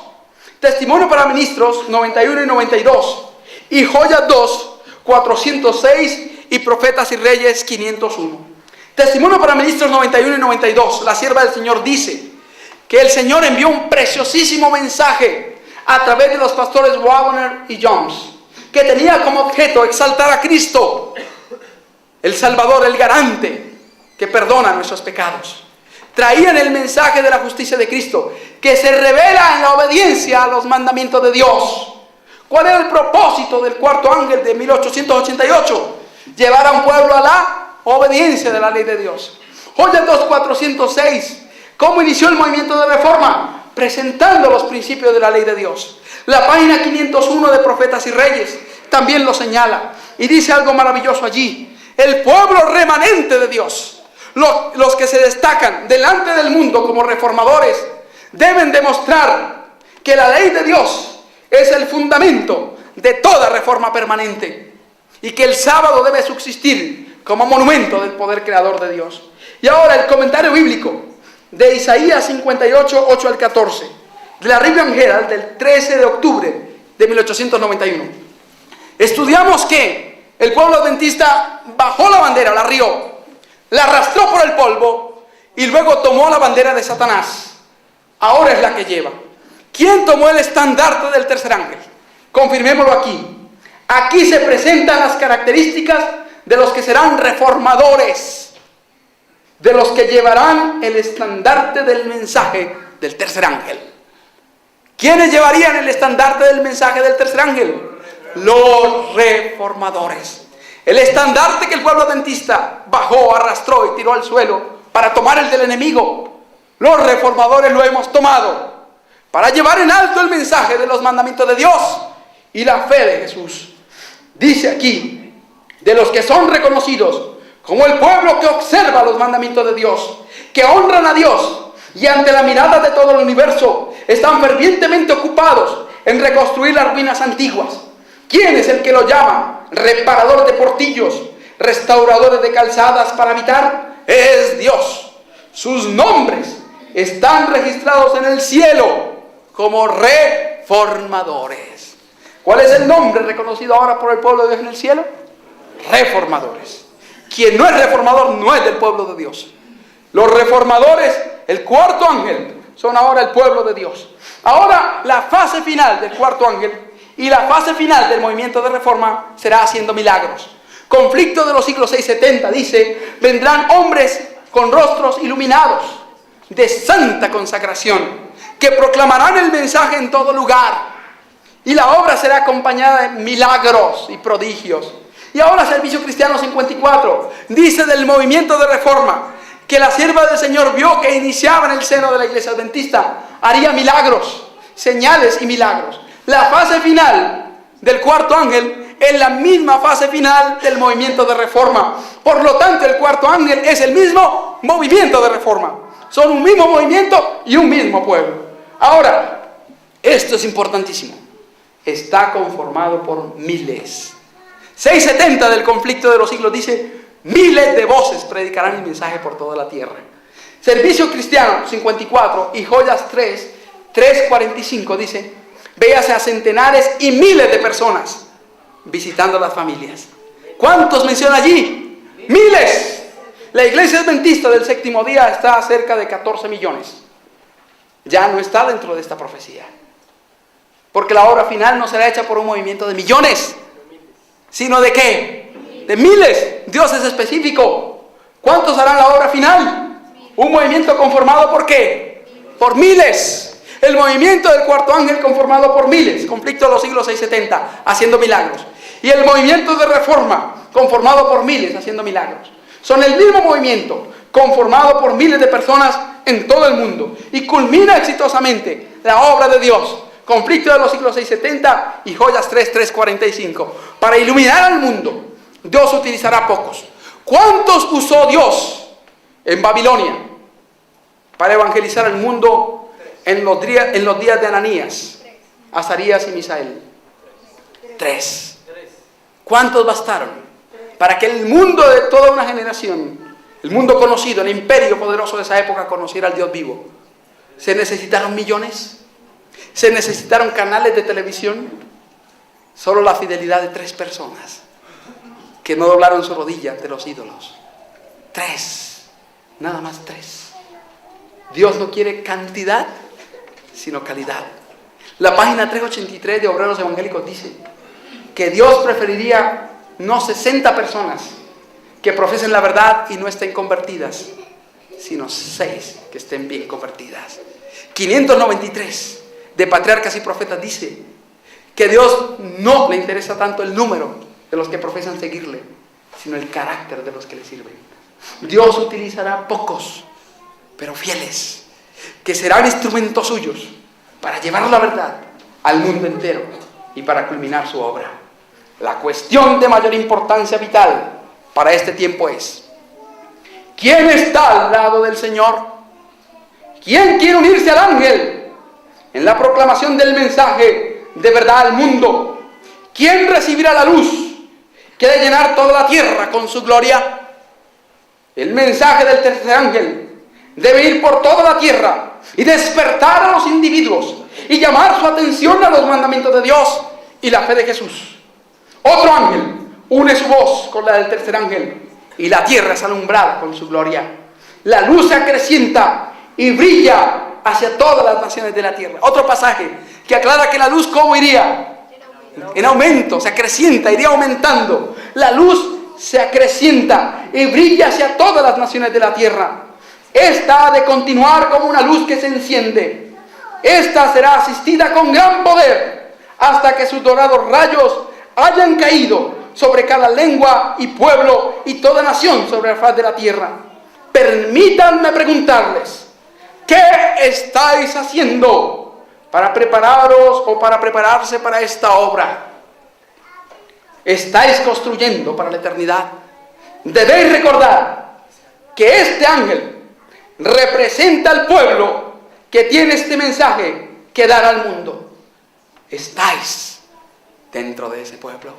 Testimonio para Ministros 91 y 92. Y Joyas 2, 406 y Profetas y Reyes 501. Testimonio para Ministros 91 y 92. La sierva del Señor dice que el Señor envió un preciosísimo mensaje a través de los pastores Wagner y Jones, que tenía como objeto exaltar a Cristo, el Salvador, el garante que perdona nuestros pecados. Traían el mensaje de la justicia de Cristo, que se revela en la obediencia a los mandamientos de Dios. ¿Cuál era el propósito del cuarto ángel de 1888? Llevar a un pueblo a la obediencia de la ley de Dios. Joyas 2, 406. ¿Cómo inició el movimiento de reforma? Presentando los principios de la ley de Dios. La página 501 de Profetas y Reyes también lo señala. Y dice algo maravilloso allí. El pueblo remanente de Dios, los que se destacan delante del mundo como reformadores, deben demostrar que la ley de Dios es el fundamento de toda reforma permanente y que el sábado debe subsistir como monumento del poder creador de Dios. Y ahora el comentario bíblico de Isaías 58, 8 al 14, de la Review and Herald del 13 de octubre de 1891. Estudiamos que el pueblo adventista bajó la bandera, la rió, la arrastró por el polvo y luego tomó la bandera de Satanás. Ahora es la que lleva. ¿Quién tomó el estandarte del tercer ángel? Confirmémoslo aquí. Aquí se presentan las características de los que serán reformadores, de los que llevarán el estandarte del mensaje del tercer ángel. ¿Quiénes llevarían el estandarte del mensaje del tercer ángel? Los reformadores. El estandarte que el pueblo adventista bajó, arrastró y tiró al suelo para tomar el del enemigo, los reformadores lo hemos tomado para llevar en alto el mensaje de los mandamientos de Dios y la fe de Jesús. Dice aquí, de los que son reconocidos como el pueblo que observa los mandamientos de Dios, que honran a Dios y ante la mirada de todo el universo están fervientemente ocupados en reconstruir las ruinas antiguas. ¿Quién es el que lo llama reparador de portillos, restauradores de calzadas para habitar? Es Dios. Sus nombres están registrados en el cielo como reformadores. ¿Cuál es el nombre reconocido ahora por el pueblo de Dios en el cielo? Reformadores. Quien no es reformador no es del pueblo de Dios. Los reformadores, el cuarto ángel, son ahora el pueblo de Dios. Ahora la fase final del cuarto ángel y la fase final del movimiento de reforma será haciendo milagros. Conflicto de los siglos 6-70 dice: vendrán hombres con rostros iluminados de santa consagración que proclamarán el mensaje en todo lugar. Y la obra será acompañada de milagros y prodigios. Y ahora Servicio Cristiano 54 dice del movimiento de reforma que la sierva del Señor vio que iniciaba en el seno de la iglesia adventista. Haría milagros, señales y milagros. La fase final del cuarto ángel es la misma fase final del movimiento de reforma. Por lo tanto, el cuarto ángel es el mismo movimiento de reforma. Son un mismo movimiento y un mismo pueblo. Ahora, esto es importantísimo. Está conformado por miles. 670 del conflicto de los siglos dice: miles de voces predicarán el mensaje por toda la tierra. Servicio Cristiano 54 y Joyas 3:45 dice: véase a centenares y miles de personas visitando las familias. ¿Cuántos menciona allí? Miles. La iglesia adventista del séptimo día está a cerca de 14 millones. Ya no está dentro de esta profecía. Porque la obra final no será hecha por un movimiento de millones, sino ¿de qué? De miles. Dios es específico. ¿Cuántos harán la obra final? Un movimiento conformado ¿por qué? Por miles. El movimiento del cuarto ángel conformado por miles. Conflicto de los siglos 6-70, haciendo milagros. Y el movimiento de reforma conformado por miles, haciendo milagros. Son el mismo movimiento, conformado por miles de personas en todo el mundo, y culmina exitosamente la obra de Dios. Conflicto de los siglos 670 y Joyas 3:45. Para iluminar al mundo, Dios utilizará pocos. ¿Cuántos usó Dios en Babilonia para evangelizar al mundo en los días de Ananías, Azarías y Misael? 3. ¿Cuántos bastaron para que el mundo de toda una generación, el mundo conocido, el imperio poderoso de esa época, conociera al Dios vivo? ¿Se necesitaron millones? ¿Se necesitaron canales de televisión? Solo la fidelidad de 3 personas que no doblaron su rodilla ante los ídolos. 3, nada más 3. Dios no quiere cantidad, sino calidad. La página 383 de Obreros Evangélicos dice que Dios preferiría no 60 personas que profesen la verdad y no estén convertidas, sino 6 que estén bien convertidas. 593 de Patriarcas y Profetas dice que Dios no le interesa tanto el número de los que profesan seguirle, sino el carácter de los que le sirven. Dios utilizará pocos, pero fieles, que serán instrumentos suyos para llevar la verdad al mundo entero y para culminar su obra. La cuestión de mayor importancia vital para este tiempo es: ¿quién está al lado del Señor? ¿Quién quiere unirse al ángel en la proclamación del mensaje de verdad al mundo? ¿Quién recibirá la luz que ha de llenar toda la tierra con su gloria? El mensaje del tercer ángel debe ir por toda la tierra y despertar a los individuos y llamar su atención a los mandamientos de Dios y la fe de Jesús. Otro ángel une su voz con la del tercer ángel y la tierra es alumbrada con su gloria. La luz se acrecienta y brilla hacia todas las naciones de la tierra. Otro pasaje que aclara que la luz, ¿cómo iría? En aumento, se acrecienta, iría aumentando. La luz se acrecienta y brilla hacia todas las naciones de la tierra. Esta ha de continuar como una luz que se enciende. Esta será asistida con gran poder hasta que sus dorados rayos hayan caído sobre cada lengua y pueblo y toda nación sobre la faz de la tierra. Permítanme preguntarles: ¿qué estáis haciendo para prepararos o para prepararse para esta obra? ¿Estáis construyendo para la eternidad? Debéis recordar que este ángel representa al pueblo que tiene este mensaje que dar al mundo. ¿Estáis dentro de ese pueblo?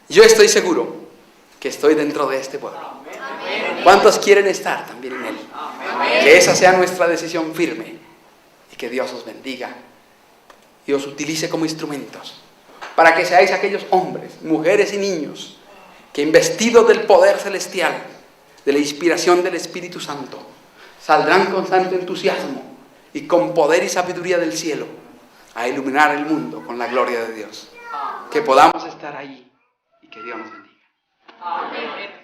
Yo estoy seguro que estoy dentro de este pueblo. ¿Cuántos quieren estar también en él? Que esa sea nuestra decisión firme y que Dios os bendiga y os utilice como instrumentos para que seáis aquellos hombres, mujeres y niños que, investidos del poder celestial, de la inspiración del Espíritu Santo, saldrán con santo entusiasmo y con poder y sabiduría del cielo a iluminar el mundo con la gloria de Dios. Que podamos estar ahí y que Dios nos bendiga. Amén.